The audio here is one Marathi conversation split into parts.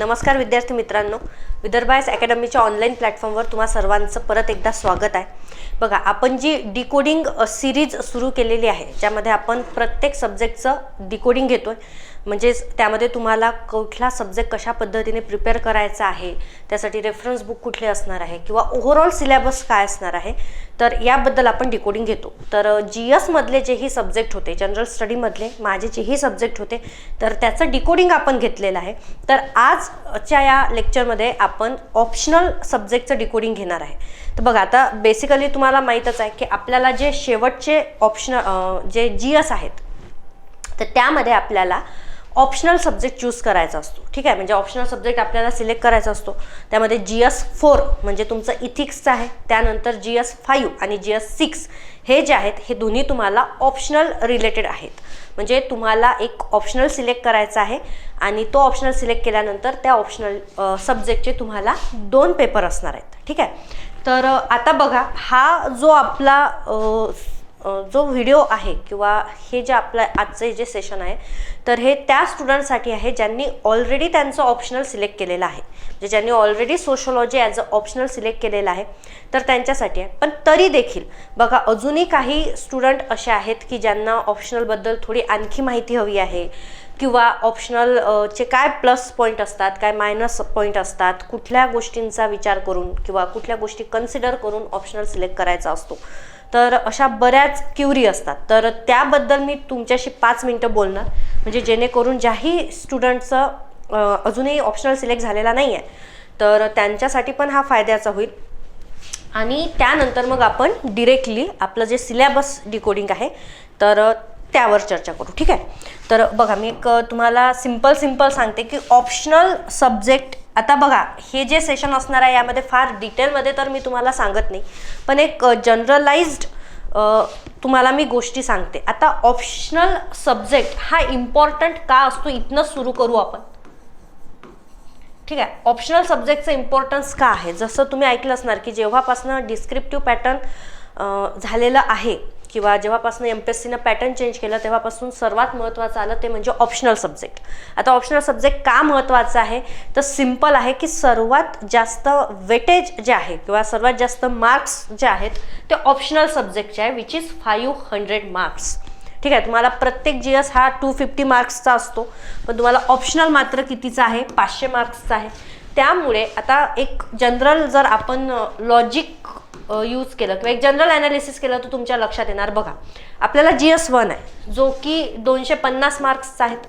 नमस्कार विद्यार्थी मित्रांनो, विदर्भ आयस अकॅडमीच्या ऑनलाईन प्लॅटफॉर्मवर तुम्हा सर्वांचं परत एकदा स्वागत आहे. बघा, आपण जी डिकोडिंग सिरीज सुरू केलेली आहे ज्यामध्ये आपण प्रत्येक सब्जेक्टचं डिकोडिंग घेतोय. म्हणजे त्यामध्ये तुम्हाला कुठला सब्जेक्ट कशा पद्धतीने प्रिपेअर करायचा आहे, त्यासाठी रेफरन्स बुक कुठले असणार आहे किंवा ओव्हरऑल सिलेबस काय असणार आहे, तर याबद्दल आपण डिकोडिंग घेतो. तर GS मधले जेही सब्जेक्ट होते, जनरल स्टडीमधले माझे जेही सब्जेक्ट होते, तर त्याचं डिकोडिंग आपण घेतलेलं आहे. तर आजच्या या लेक्चरमध्ये आपण ऑप्शनल सब्जेक्टचं डिकोडिंग घेणार आहे. तर बघा, आता बेसिकली तुम्हाला माहीतच आहे की आपल्याला जे शेवटचे ऑप्शनल जे GS आहेत, तर त्यामध्ये आपल्याला ऑप्शनल सब्जेक्ट चूज करायचा असतो. ठीक आहे, म्हणजे ऑप्शनल सब्जेक्ट आपल्याला सिलेक्ट करायचा असतो. त्यामध्ये GS 4 म्हणजे तुमचं इथिक्सचं आहे, त्यानंतर GS 5 आणि GS 6 हे जे आहेत हे दोन्ही तुम्हाला ऑप्शनल रिलेटेड आहेत. म्हणजे तुम्हाला एक ऑप्शनल सिलेक्ट करायचा आहे आणि तो ऑप्शनल सिलेक्ट केल्यानंतर त्या ऑप्शनल सब्जेक्टचे तुम्हाला 2 पेपर असणार आहेत. ठीक आहे, तर आता बघा, हा जो आपला जो व्हिडिओ आहे किंवा हे जे आपलं आजचे जे सेशन आहे, तर हे त्या स्टुडंटसाठी आहे ज्यांनी ऑलरेडी त्यांचं ऑप्शनल सिलेक्ट केलेलं आहे. म्हणजे ज्यांनी already sociology as a optional select केलेलं आहे, तर त्यांच्यासाठी आहे. पण तरी देखील बघा, अजूनही काही स्टुडंट असे आहेत की ज्यांना ऑप्शनलबद्दल थोडी आणखी माहिती हवी आहे किंवा ऑप्शनलचे काय प्लस पॉईंट असतात, काय मायनस पॉईंट असतात, कुठल्या गोष्टींचा विचार करून किंवा कुठल्या गोष्टी कन्सिडर करून ऑप्शनल सिलेक्ट करायचा असतो. तर अशा बऱ्याच क्युरी असतात. तर त्याबद्दल मी तुमच्याशी 5 मिनटं बोलणार, म्हणजे जेणेकरून ज्याही स्टुडंटचं अजूनही ऑप्शनल सिलेक्ट झालेला नाही आहे, तर त्यांच्यासाठी पण हा फायद्याचा होईल. आणि त्यानंतर मग आपण डिरेक्टली आपलं जे सिलेबस डिकोडिंग आहे तर त्यावर चर्चा करू. ठीक आहे, तर बघा, मी एक तुम्हाला सिंपल सांगते की ऑप्शनल सब्जेक्ट, आता बघा, हे जे सेशन असणार आहे यामध्ये फार डिटेलमध्ये तर मी तुम्हाला सांगत नाही, पण एक जनरलाइज्ड तुम्हाला मी गोष्टी सांगते. आता ऑप्शनल सब्जेक्ट हा इम्पॉर्टंट का असतो, इथनं सुरू करू आपण. ठीक आहे, ऑप्शनल सब्जेक्टचं इम्पॉर्टन्स का आहे, जसं तुम्ही ऐकलं असणार की जेव्हापासनं डिस्क्रिप्टिव्ह पॅटर्न झालेलं आहे किंवा जेव्हापासून MPSCनं पॅटर्न चेंज केलं तेव्हापासून सर्वात महत्त्वाचं आलं ते म्हणजे ऑप्शनल सब्जेक्ट. आता ऑप्शनल सब्जेक्ट का महत्त्वाचं आहे, तर सिम्पल आहे की सर्वात जास्त वेटेज जे आहे किंवा सर्वात जास्त मार्क्स जे आहेत ते ऑप्शनल सब्जेक्टचे आहे, विच इज 500 मार्क्स. ठीक आहे, तुम्हाला प्रत्येक GS हा 250 मार्क्सचा असतो, पण तुम्हाला ऑप्शनल मात्र कितीचा आहे, 500 मार्क्सचा आहे. त्यामुळे आता एक जनरल जर आपण लॉजिक यूज केलं किंवा एक जनरल ॲनालिसिस केलं तर तुमच्या लक्षात येणार. बघा, आपल्याला GS 1 आहे जो की 250 मार्क्सचा आहेत.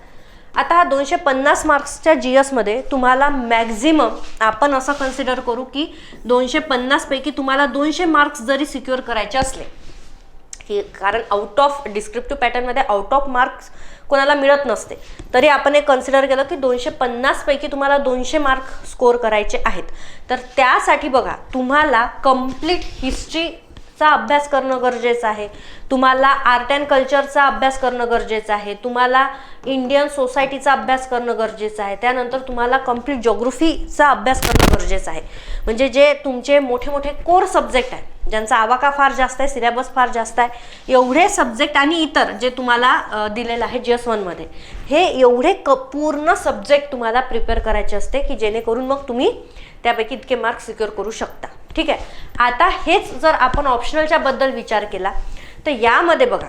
आता हा 250 मार्क्सच्या GS मध्ये तुम्हाला मॅक्झिमम आपण असं कन्सिडर करू की 250 पैकी तुम्हाला 200 मार्क्स जरी सिक्युअर करायचे असले, की कारण आउट ऑफ डिस्क्रिप्टिव्ह पॅटर्नमध्ये आउट ऑफ मार्क्स कोणाला मिळत नसते, तरी आपण एक कन्सिडर केलं की 250 पैकी तुम्हाला 200 मार्क स्कोअर करायचे आहेत. तर त्यासाठी बघा, तुम्हाला कम्प्लीट हिस्ट्रीचा अभ्यास करणं गरजेचं आहे, तुम्हाला आर्ट अँड कल्चरचा अभ्यास करणं गरजेचं आहे, तुम्हाला इंडियन सोसायटीचा अभ्यास करणं गरजेचं आहे, त्यानंतर तुम्हाला कम्प्लीट ज्योग्राफीचा अभ्यास करणं गरजेचं आहे. म्हणजे जे तुमचे मोठे मोठे कोर सब्जेक्ट आहेत, ज्यांचा आवाका फार जास्त आहे, सिलेबस फार जास्त आहे, एवढे सब्जेक्ट आणि इतर जे तुम्हाला दिलेलं आहे GS 1 मध्ये, हे एवढे पूर्ण सब्जेक्ट तुम्हाला प्रिपेअर करायचे असते की जेणेकरून मग तुम्ही त्यापैकी इतके मार्क्स सिक्युअर करू शकता. ठीक आहे, आता हेच जर आपण ऑप्शनलच्या बद्दल विचार केला तर यामध्ये बघा,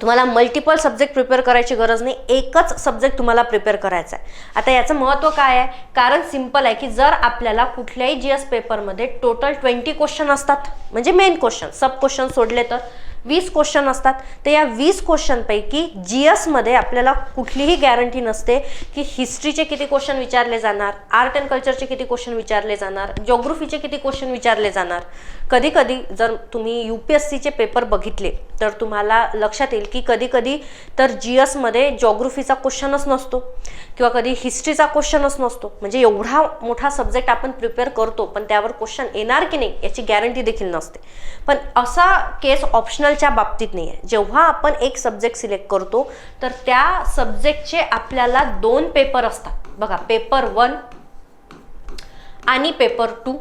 तुम्हाला मल्टिपल सब्जेक्ट प्रिपेअर करायची गरज नाही, एकच सब्जेक्ट तुम्हाला प्रिपेअर करायचा आहे. आता याचं महत्त्व काय आहे, कारण सिंपल आहे की जर आपल्याला कुठल्याही GS पेपरमध्ये टोटल 20 क्वेश्चन असतात, म्हणजे मेन क्वेश्चन, सब क्वेश्चन सोडले तर 20 क्वेश्चन असतात, तर या 20 क्वेश्चनपैकी GS मध्ये आपल्याला कुठलीही गॅरंटी नसते की हिस्ट्रीचे किती क्वेश्चन विचारले जाणार, आर्ट अँड कल्चरचे किती क्वेश्चन विचारले जाणार, ज्योग्राफीचे किती क्वेश्चन विचारले जाणार. कधी कधी जर तुम्ही UPSCचे पेपर बघितले तर तुम्हाला लक्षात येईल की कधी कधी तर GS मध्ये ज्योग्राफीचा क्वेश्चनच नसतो किंवा कधी हिस्ट्रीचा क्वेश्चनच नसतो. म्हणजे एवढा मोठा सब्जेक्ट आपण प्रिपेअर करतो, पण त्यावर क्वेश्चन येणार की नाही याची गॅरंटी देखील नसते. पण असा केस ऑप्शनलच्या बाबतीत नाही आहे. जेव्हा आपण एक सब्जेक्ट सिलेक्ट करतो तर त्या सब्जेक्टचे आपल्याला 2 पेपर असतात. बघा, पेपर 1 आणि पेपर 2.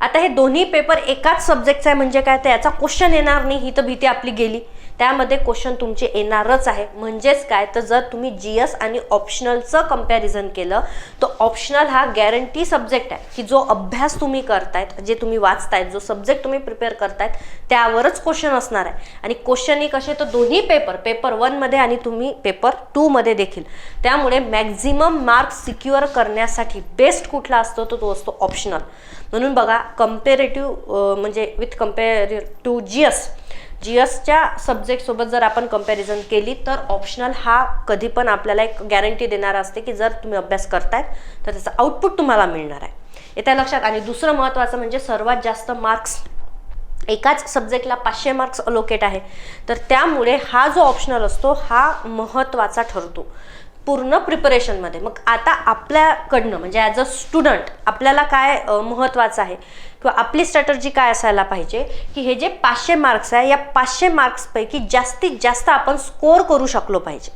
आता हे दोन्ही पेपर एकाच सब्जेक्टचा आहे म्हणजे काय, तर याचा क्वेश्चन येणार नाही ही तर भीती आपली गेली. त्यामध्ये क्वेश्चन तुमचे येणारच आहे. म्हणजेच काय, तर जर तुम्ही GS आणि ऑप्शनलचं कंपॅरिझन केलं तर ऑप्शनल हा गॅरंटी सब्जेक्ट आहे की जो अभ्यास तुम्ही करतायत, जे तुम्ही वाचतायत, जो सब्जेक्ट तुम्ही प्रिपेअर करतायत त्यावरच क्वेश्चन असणार आहे. आणि क्वेश्चन ही कसे, तर दोन्ही पेपर 1 मध्ये आणि तुम्ही पेपर 2 मध्ये देखील. त्यामुळे मॅक्झिमम मार्क्स सिक्युअर करण्यासाठी बेस्ट कुठला असतो, तर तो असतो ऑप्शनल. म्हणून बघा, कंपेरेटिव्ह म्हणजे विथ कंपेअर टू GSच्या सब्जेक्टसोबत जर आपण कंपॅरिझन केली तर ऑप्शनल हा कधी पण आपल्याला एक गॅरंटी देणारा असते की जर तुम्ही अभ्यास करतायत तर त्याचं आउटपुट तुम्हाला मिळणार आहे. येत्या लक्षात. आणि दुसरं महत्त्वाचं म्हणजे सर्वात जास्त मार्क्स एकाच सब्जेक्टला 500 मार्क्स अलोकेट आहे. तर त्यामुळे हा जो ऑप्शनल असतो हा महत्त्वाचा ठरतो पूर्ण प्रिपरेशनमध्ये. मग आता आपल्याकडनं म्हणजे ॲज अ स्टुडंट आपल्याला काय महत्त्वाचं आहे किंवा आपली स्ट्रॅटर्जी काय असायला पाहिजे की हे जे 500 मार्क्स आहे या 500 मार्क्सपैकी जास्तीत जास्त आपण स्कोर करू शकलो पाहिजे.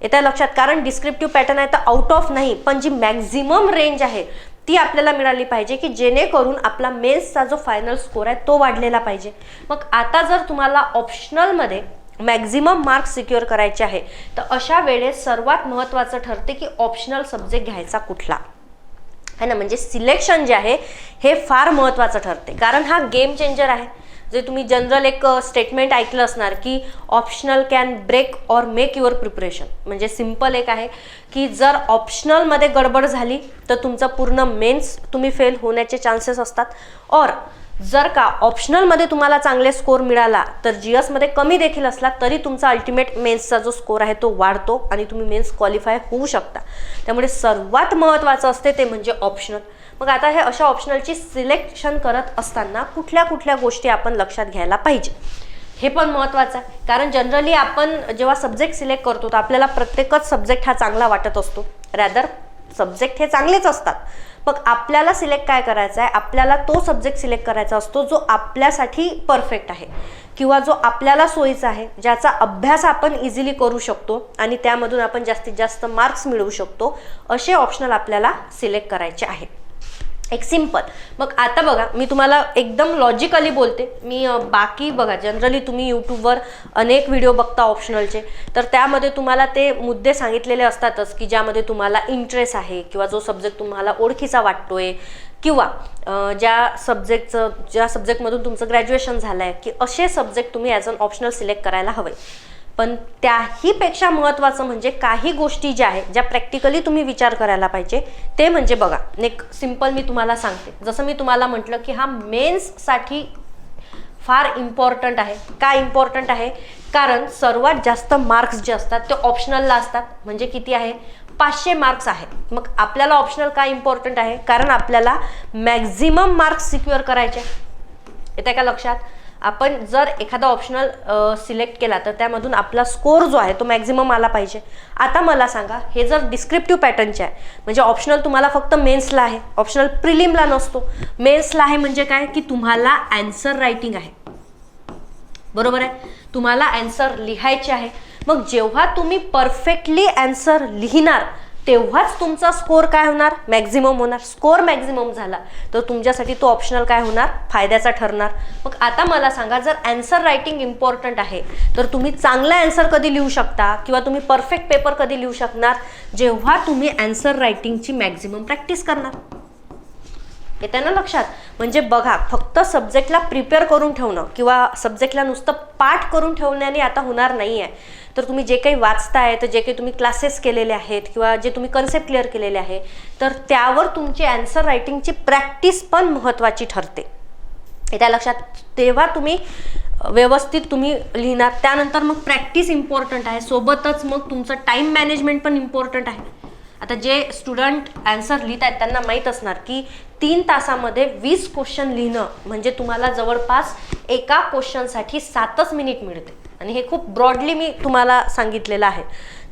येत्या लक्षात. कारण डिस्क्रिप्टिव्ह पॅटर्न आहे तर आउट ऑफ नाही, पण जी मॅक्झिमम रेंज आहे ती आपल्याला मिळाली पाहिजे की जेणेकरून आपला मेन्सचा जो फायनल स्कोर आहे तो वाढलेला पाहिजे. मग आता जर तुम्हाला ऑप्शनलमध्ये मॅक्झिमम मार्क्स सिक्युअर करायचे आहे तर अशा वेळेस सर्वात महत्त्वाचं ठरते की ऑप्शनल सब्जेक्ट घ्यायचा कुठला आहे ना. म्हणजे सिलेक्शन जे आहे हे फार महत्त्वाचं ठरते, कारण हा गेम चेंजर आहे. जे तुम्ही जनरल एक स्टेटमेंट ऐकलं असणार की optional can break or make your preparation. म्हणजे सिम्पल एक आहे की जर ऑप्शनलमध्ये गडबड झाली तर तुमचं पूर्ण मेन्स तुम्ही फेल होण्याचे चान्सेस असतात. और जर का ऑप्शनलमध्ये तुम्हाला चांगले स्कोर मिळाला तर GSमध्ये कमी देखील असला तरी तुमचा अल्टिमेट मेन्सचा जो स्कोर आहे तो वाढतो आणि तुम्ही मेन्स क्वालिफाय होऊ शकता. त्यामुळे सर्वात महत्त्वाचं असते ते म्हणजे ऑप्शनल. मग आता हे अशा ऑप्शनलची सिलेक्शन करत असताना कुठल्या कुठल्या गोष्टी आपण लक्षात घ्यायला पाहिजे हे पण महत्त्वाचं आहे. कारण जनरली आपण जेव्हा सब्जेक्ट सिलेक्ट करतो तर आपल्याला प्रत्येकच सब्जेक्ट हा चांगला वाटत असतो. रॅदर सब्जेक्ट हे चांगलेच असतात. मग आपल्याला सिलेक्ट काय करायचं आहे, आपल्याला तो सब्जेक्ट सिलेक्ट करायचा असतो जो आपल्यासाठी परफेक्ट आहे किंवा जो आपल्याला सोयीचा आहे, ज्याचा अभ्यास आपण इझिली करू शकतो आणि त्यामधून आपण जास्तीत जास्त मार्क्स मिळवू शकतो. असे ऑप्शनल आपल्याला सिलेक्ट करायचे आहे. एक सिंपल. मग आता बघा, मी तुम्हाला एकदम लॉजिकली बोलते. मी बाकी बघा जनरली तुम्ही यूट्यूबवर अनेक व्हिडिओ बघता ऑप्शनलचे, तर त्यामध्ये तुम्हाला ते मुद्दे सांगितलेले असतातच की ज्यामध्ये तुम्हाला इंटरेस्ट आहे किंवा जो सब्जेक्ट तुम्हाला ओळखीचा वाटतोय किंवा ज्या सब्जेक्टमधून तुमचं ग्रॅज्युएशन झालं आहे की असे सब्जेक्ट तुम्ही ॲज अन ऑप्शनल सिलेक्ट करायला हवे. पण त्याहीपेक्षा महत्त्वाचं म्हणजे काही गोष्टी ज्या आहेत ज्या प्रॅक्टिकली तुम्ही विचार करायला पाहिजे ते म्हणजे बघा, एक सिंपल मी तुम्हाला सांगते. जसं मी तुम्हाला म्हटलं की हा मेन्ससाठी फार इम्पॉर्टंट आहे. काय इम्पॉर्टंट आहे, कारण सर्वात जास्त मार्क्स जे असतात ते ऑप्शनलला असतात. म्हणजे किती आहे, 500 मार्क्स आहेत. मग आपल्याला ऑप्शनल काय इम्पॉर्टंट आहे, कारण आपल्याला मॅक्झिमम मार्क्स सिक्युअर करायचे. येते का लक्षात. आपण जर एखादा ऑप्शनल सिलेक्ट केला तर त्यामधून आपला स्कोर जो आहे तो मॅक्झिमम आला पाहिजे. आता मला सांगा, हे जर डिस्क्रिप्टिव्ह पॅटर्नचे आहे म्हणजे ऑप्शनल तुम्हाला फक्त मेन्सला आहे, ऑप्शनल प्रिलिमला नसतो. मेन्सला आहे म्हणजे काय की तुम्हाला आन्सर रायटिंग आहे, बरोबर आहे, तुम्हाला आन्सर लिहायचे आहे. मग जेव्हा तुम्ही परफेक्टली आन्सर लिहिणार तेव्हाच तुमचा स्कोर काय होणार, मॅक्झिमम होणार. स्कोर मॅक्झिमम झाला तर तुमच्यासाठी तो ऑप्शनल काय होणार, फायद्याचा ठरणार. मग आता मला सांगा, जर आन्सर रायटिंग इम्पॉर्टंट आहे तर तुम्ही चांगला आन्सर कधी लिहू शकता किंवा तुम्ही परफेक्ट पेपर कधी लिहू शकणार, जेव्हा तुम्ही आन्सर रायटिंगची मॅक्झिमम प्रॅक्टिस करणार. येतं ना लक्षात. म्हणजे बघा, फक्त सब्जेक्टला प्रिपेअर करून ठेवणं किंवा सब्जेक्टला नुसतं पाठ करून ठेवण्याने आता होणार नाही आहे. तर तुम्ही जे काही वाचताय, तर जे काही तुम्ही क्लासेस केलेले आहेत किंवा जे तुम्ही कन्सेप्ट क्लिअर केलेले आहे तर त्यावर तुमची आन्सर रायटिंगची प्रॅक्टिस पण महत्त्वाची ठरते. येत्या लक्षात. तेव्हा तुम्ही व्यवस्थित तुम्ही लिहिणार. त्यानंतर मग प्रॅक्टिस इम्पॉर्टंट आहे, सोबतच मग तुमचं टाईम मॅनेजमेंट पण इम्पॉर्टंट आहे. आता जे स्टुडंट आन्सर लिहित आहेत त्यांना माहीत असणार की 3 तासामध्ये 20 क्वेश्चन लिहिणं म्हणजे तुम्हाला जवळपास एका क्वेश्चनसाठी 7 मिनिट मिळते. आणि हे खूप ब्रॉडली मी तुम्हाला सांगितलेलं आहे.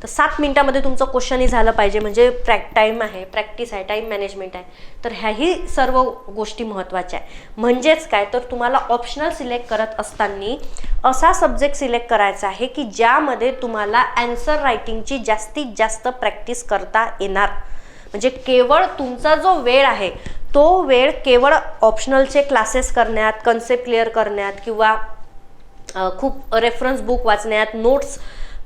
तर 7 मिनिटामध्ये तुमचं क्वेश्चनही झालं पाहिजे. म्हणजे टाईम आहे, प्रॅक्टिस आहे, टाईम मॅनेजमेंट आहे. तर ह्याही सर्व गोष्टी महत्त्वाच्या आहे. म्हणजेच काय, तर तुम्हाला ऑप्शनल सिलेक्ट करत असताना असा सब्जेक्ट सिलेक्ट करायचा आहे की ज्यामध्ये तुम्हाला आन्सर रायटिंगची जास्तीत जास्त प्रॅक्टिस करता येणार. म्हणजे केवळ तुमचा जो वेळ आहे तो वेळ केवळ ऑप्शनलचे क्लासेस करण्यात, कन्सेप्ट क्लिअर करण्यात किंवा खूप रेफरन्स बुक वाचण्यात, नोट्स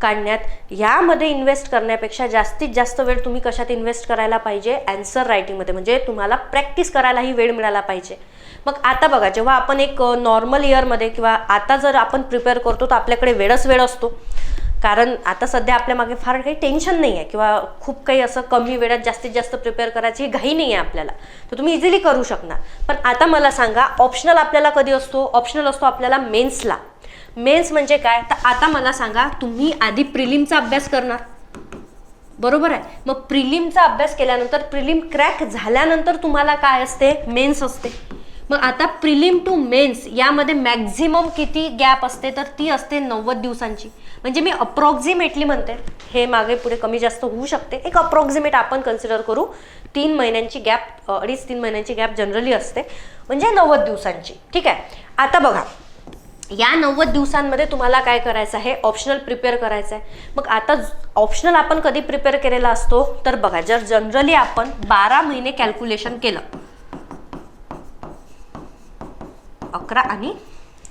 काढण्यात, ह्यामध्ये इन्व्हेस्ट करण्यापेक्षा जास्तीत जास्त वेळ तुम्ही कशात इन्व्हेस्ट करायला पाहिजे, आन्सर रायटिंगमध्ये. म्हणजे तुम्हाला प्रॅक्टिस करायलाही वेळ मिळाला पाहिजे. मग आता बघा, जेव्हा आपण एक नॉर्मल इयरमध्ये किंवा आता जर आपण प्रिपेअर करतो तर आपल्याकडे वेळ असतो, कारण आता सध्या आपल्या मागे फार काही टेन्शन नाही आहे किंवा खूप काही असं कमी वेळात जास्तीत जास्त प्रिपेअर करायची घाई नाही आहे आपल्याला, तर तुम्ही इझिली करू शकणार. पण आता मला सांगा, ऑप्शनल आपल्याला कधी असतो? ऑप्शनल असतो आपल्याला मेन्सला. मेन्स म्हणजे काय? तर आता मला सांगा, तुम्ही आधी प्रिलिमचा अभ्यास करणार, बरोबर आहे. मग प्रिलिमचा अभ्यास केल्यानंतर, प्रिलिम क्रॅक झाल्यानंतर तुम्हाला काय असते? मेन्स असते. मग आता प्रिलिम टू मेन्स यामध्ये मॅक्झिमम किती गॅप असते? तर ती असते 90 दिवसांची. म्हणजे मी अप्रॉक्झिमेटली म्हणते, हे मागे पुढे कमी जास्त होऊ शकते, एक अप्रॉक्झिमेट आपण कन्सिडर करू. 3 महिन्यांची गॅप, 2.5-3 महिन्यांची गॅप जनरली असते, म्हणजे 90 दिवसांची. ठीक आहे. आता बघा, या 90 दिवसांमध्ये तुम्हाला काय करायचं आहे? ऑप्शनल प्रिपेअर करायचं आहे. मग आता ऑप्शनल आपण कधी प्रिपेअर केलेला असतो? तर बघा, जर जनरली आपण 12 महिने कॅल्क्युलेशन केलं, 11 आणि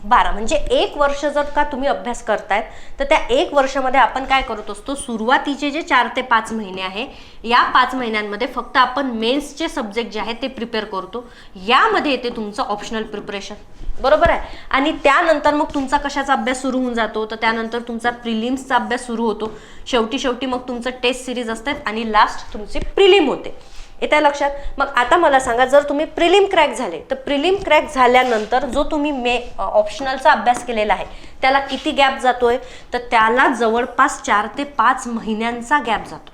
12 म्हणजे 1 वर्ष जर का तुम्ही अभ्यास करतायत, तर त्या 1 वर्षामध्ये आपण काय करत असतो? सुरुवातीचे जे 4 ते 5 महिने आहे, या 5 महिन्यांमध्ये फक्त आपण मेन्सचे सब्जेक्ट जे आहेत ते प्रिपेअर करतो. यामध्ये येते तुमचं ऑप्शनल प्रिपरेशन, बरोबर आहे. आणि त्यानंतर मग तुमचा कशाचा अभ्यास सुरू होऊन जातो? तर त्यानंतर तुमचा प्रिलिम्सचा अभ्यास सुरू होतो. शेवटी मग तुमचं टेस्ट सिरीज असतात आणि लास्ट तुमची प्रिलिम होते. येत्या लक्षात? मग आता मला सांगा, जर तुम्ही प्रिलिम क्रॅक झाले, तर प्रिलिम क्रॅक झाल्यानंतर जो तुम्ही ऑप्शनलचा अभ्यास केलेला आहे त्याला किती गॅप जातोय? तर त्याला जवळपास 4 ते 5 महिन्यांचा गॅप जातो.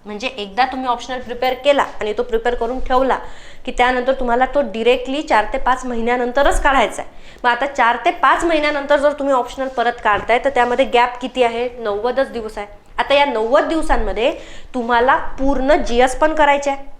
म्हणजे एकदा तुम्ही ऑप्शनल प्रिपेअर केला आणि तो प्रिपेअर करून ठेवला की त्यानंतर तुम्हाला तो डिरेक्टली 4 ते 5 महिन्यानंतरच काढायचा आहे. मग आता 4 ते 5 महिन्यानंतर जर तुम्ही ऑप्शनल परत काढताय, तर त्यामध्ये गॅप किती आहे? 90च दिवस आहे. आता या 90 दिवसांमध्ये तुम्हाला पूर्ण GS पण करायचे आहे,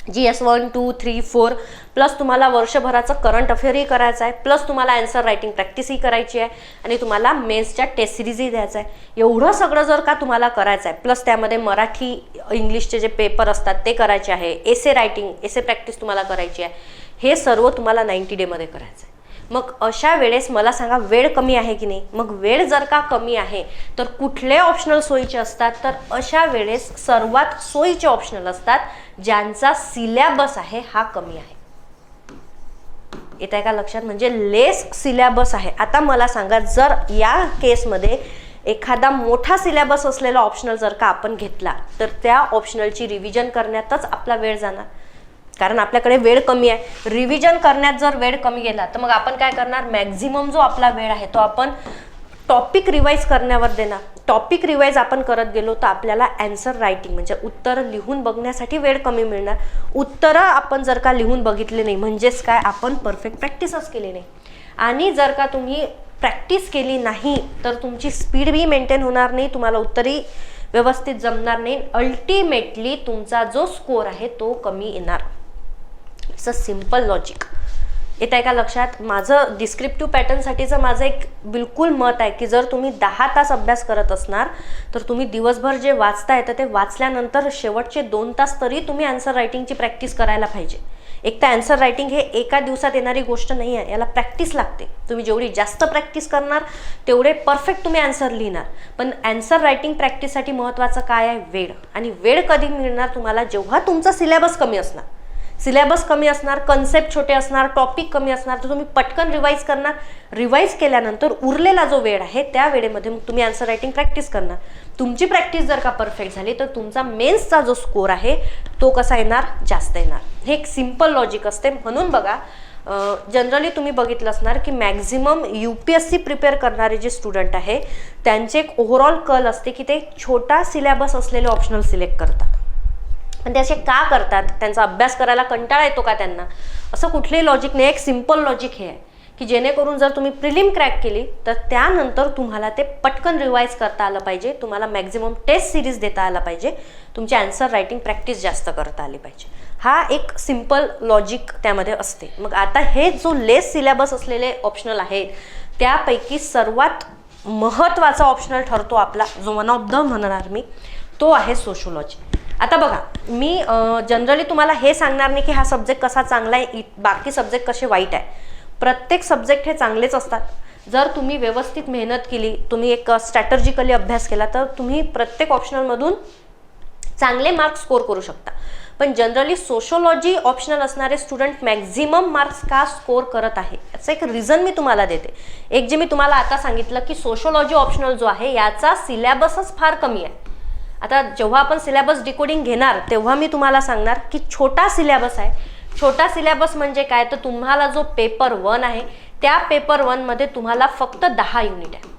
GS 1, 2, 3, 4, प्लस तुम्हाला वर्षभराचं करंट अफेअरही करायचं आहे, प्लस तुम्हाला आन्सर रायटिंग प्रॅक्टिसही करायची आहे, आणि तुम्हाला मेन्सच्या टेस्ट सिरीजही द्यायचं आहे. एवढं सगळं जर का तुम्हाला करायचं आहे, प्लस त्यामध्ये मराठी इंग्लिशचे जे पेपर असतात ते करायचे आहे, एसे रायटिंग, एसे प्रॅक्टिस तुम्हाला करायची आहे, हे सर्व तुम्हाला 90 डेमध्ये करायचं आहे. मग अशा वेळेस मला सांगा, वेळ कमी आहे की नाही? मग वेळ जर का कमी आहे तर कुठले ऑप्शनल सोयीचे असतात? तर अशा वेळेस सर्वात सोयीचे ऑप्शनल असतात ज्यांचा सिलेबस आहे हा कमी आहे. येत आहे का लक्षात? म्हणजे लेस सिलेबस आहे. आता मला सांगा, जर या केसमध्ये एखादा मोठा सिलेबस असलेला ऑप्शनल जर का आपण घेतला, तर त्या ऑप्शनलची रिव्हिजन करण्यातच आपला वेळ जाणार, कारण आपल्याकडे वेळ कमी आहे. रिव्हिजन करण्यात जर वेळ कमी गेला, तर मग आपण काय करणार? मॅक्झिमम जो आपला वेळ आहे तो आपण टॉपिक रिवाइज करण्यावर देणार. टॉपिक रिवाइज आपण करत गेलो तर आपल्याला आन्सर रायटिंग म्हणजे उत्तर लिहून बघण्यासाठी वेळ कमी मिळणार. उत्तरं आपण जर का लिहून बघितले नाही, म्हणजेच काय? आपण परफेक्ट प्रॅक्टिसच केली नाही. आणि जर का तुम्ही प्रॅक्टिस केली नाही तर तुमची स्पीड बी मेंटेन होणार नाही, तुम्हाला उत्तरही व्यवस्थित जमणार नाही. अल्टिमेटली तुमचा जो स्कोर आहे तो कमी येणार. It's a simple logic. येत आहे का लक्षात? माझं डिस्क्रिप्टिव्ह पॅटर्नसाठीचं माझं एक बिलकुल मत आहे की जर तुम्ही 10 तास अभ्यास करत असणार तर तुम्ही दिवसभर जे वाचताय तर ते वाचल्यानंतर शेवटचे 2 तास तरी तुम्ही आन्सर रायटिंगची प्रॅक्टिस करायला पाहिजे. एक तर आन्सर रायटिंग हे एका दिवसात येणारी गोष्ट नाही आहे, याला प्रॅक्टिस लागते. तुम्ही जेवढी जास्त प्रॅक्टिस करणार तेवढे परफेक्ट तुम्ही आन्सर लिहिणार. पण आन्सर रायटिंग प्रॅक्टिससाठी महत्त्वाचं काय आहे? वेळ. आणि वेळ कधी मिळणार तुम्हाला? जेव्हा तुमचा सिलेबस कमी असणार. सिलेबस कमी असणार, कन्सेप्ट छोटे असणार, टॉपिक कमी असणार, तर तुम्ही पटकन रिवाइज करणार. रिवाइज केल्यानंतर उरलेला जो वेळ आहे त्या वेळेमध्ये मग तुम्ही आन्सर रायटिंग प्रॅक्टिस करणार. तुमची प्रॅक्टिस जर का परफेक्ट झाली तर तुमचा मेन्सचा जो स्कोर आहे तो कसा येणार? जास्त येणार. हे एक सिम्पल लॉजिक असते. म्हणून बघा, जनरली तुम्ही बघितलं असणार की मॅक्झिमम UPSC प्रिपेअर करणारे जे स्टुडंट आहे त्यांचे एक ओव्हरऑल कल असते की ते छोटा सिलेबस असलेले ऑप्शनल सिलेक्ट करतात. पण ते असे का करतात? त्यांचा अभ्यास करायला कंटाळा येतो का त्यांना? असं कुठलंही लॉजिक नाही. एक सिम्पल लॉजिक हे आहे की जेणेकरून जर तुम्ही प्रिलिम क्रॅक केली तर त्यानंतर तुम्हाला ते पटकन रिवाइज करता आलं पाहिजे, तुम्हाला मॅक्झिमम टेस्ट सिरीज देता आला पाहिजे, तुमची आन्सर रायटिंग प्रॅक्टिस जास्त करता आली पाहिजे. हा एक सिम्पल लॉजिक त्यामध्ये असते. मग आता हे जो लेस सिलेबस असलेले ऑप्शनल आहेत त्यापैकी सर्वात महत्त्वाचा ऑप्शनल ठरतो आपला, जो वन ऑफ द म्हणणार मी, तो आहे सोशिओलॉजी. आता बघा, मी जनरली तुम्हाला हे सांगणार नाही की हा सब्जेक्ट कसा चांगला आहे, बाकी सब्जेक्ट कसे वाईट आहे. प्रत्येक सब्जेक्ट हे चांगलेच असतात. जर तुम्ही व्यवस्थित मेहनत केली, तुम्ही एक स्ट्रॅटर्जिकली अभ्यास केला, तर तुम्ही प्रत्येक ऑप्शनलमधून चांगले मार्क्स स्कोर करू शकता. पण जनरली सोशोलॉजी ऑप्शनल असणारे स्टुडंट मॅक्झिमम मार्क्स का स्कोर करत आहे, याचं एक रिझन मी तुम्हाला देते. एक जे मी तुम्हाला आता सांगितलं की सोशोलॉजी ऑप्शनल जो आहे याचा सिलेबसच फार कमी आहे. आता जेव्हा आपण सिलेबस डिकोडिंग घेणार तेव्हा मी तुम्हाला सांगणार की छोटा सिलेबस आहे. छोटा सिलेबस म्हणजे काय, तर तुम्हाला जो पेपर 1 आहे त्या पेपर 1 मध्ये तुम्हाला फक्त 10 युनिट आहे,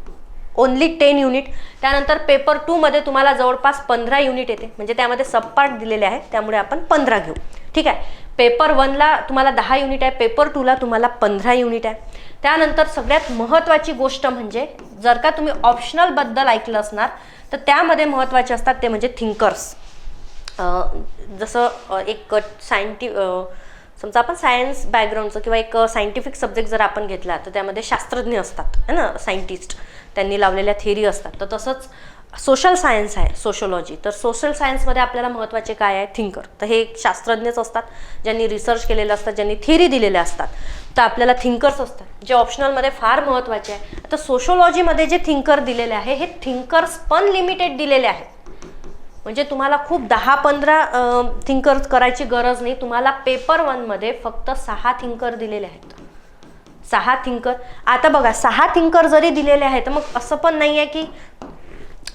ओनली 10 युनिट. त्यानंतर पेपर 2 मध्ये तुम्हाला जवळपास 15 युनिट येते, म्हणजे त्यामध्ये सबपार्ट दिलेले आहेत, त्यामुळे आपण 15 घेऊ. ठीक आहे. पेपर 1ला तुम्हाला 10 युनिट आहे, पेपर 2ला तुम्हाला 15 युनिट आहे. त्यानंतर सगळ्यात महत्त्वाची गोष्ट म्हणजे जर का तुम्ही ऑप्शनल बद्दल ऐकलं असणार तर त्यामध्ये महत्त्वाचे असतात ते म्हणजे थिंकर्स. जसं एक समजा आपण सायन्स बॅकग्राऊंडचं किंवा एक सायंटिफिक सब्जेक्ट जर आपण घेतला तर त्यामध्ये शास्त्रज्ञ असतात है ना, सायंटिस्ट, त्यांनी लावलेल्या थिअरी असतात. तर तसंच सोशल सायन्स आहे सोशोलॉजी. तर सोशल सायन्समध्ये आपल्याला महत्त्वाचे काय आहे, थिंकर. तर हे थिंकर्स असतात, ज्यांनी रिसर्च केलेलं असतात, ज्यांनी थिअरी दिलेल्या असतात. तर आपल्याला थिंकर्स असतात जे ऑप्शनलमध्ये फार महत्त्वाचे आहे. आता सोशोलॉजीमध्ये जे थिंकर दिलेले आहे हे थिंकर्स पण लिमिटेड दिलेले आहेत. म्हणजे तुम्हाला खूप 10-15 थिंकर करायची गरज नाही. तुम्हाला पेपर 1 मध्ये फक्त 6 थिंकर दिलेले आहेत. 6 थिंकर. आता बघा 6 थिंकर जरी दिलेले आहेत मग असं पण नाही आहे की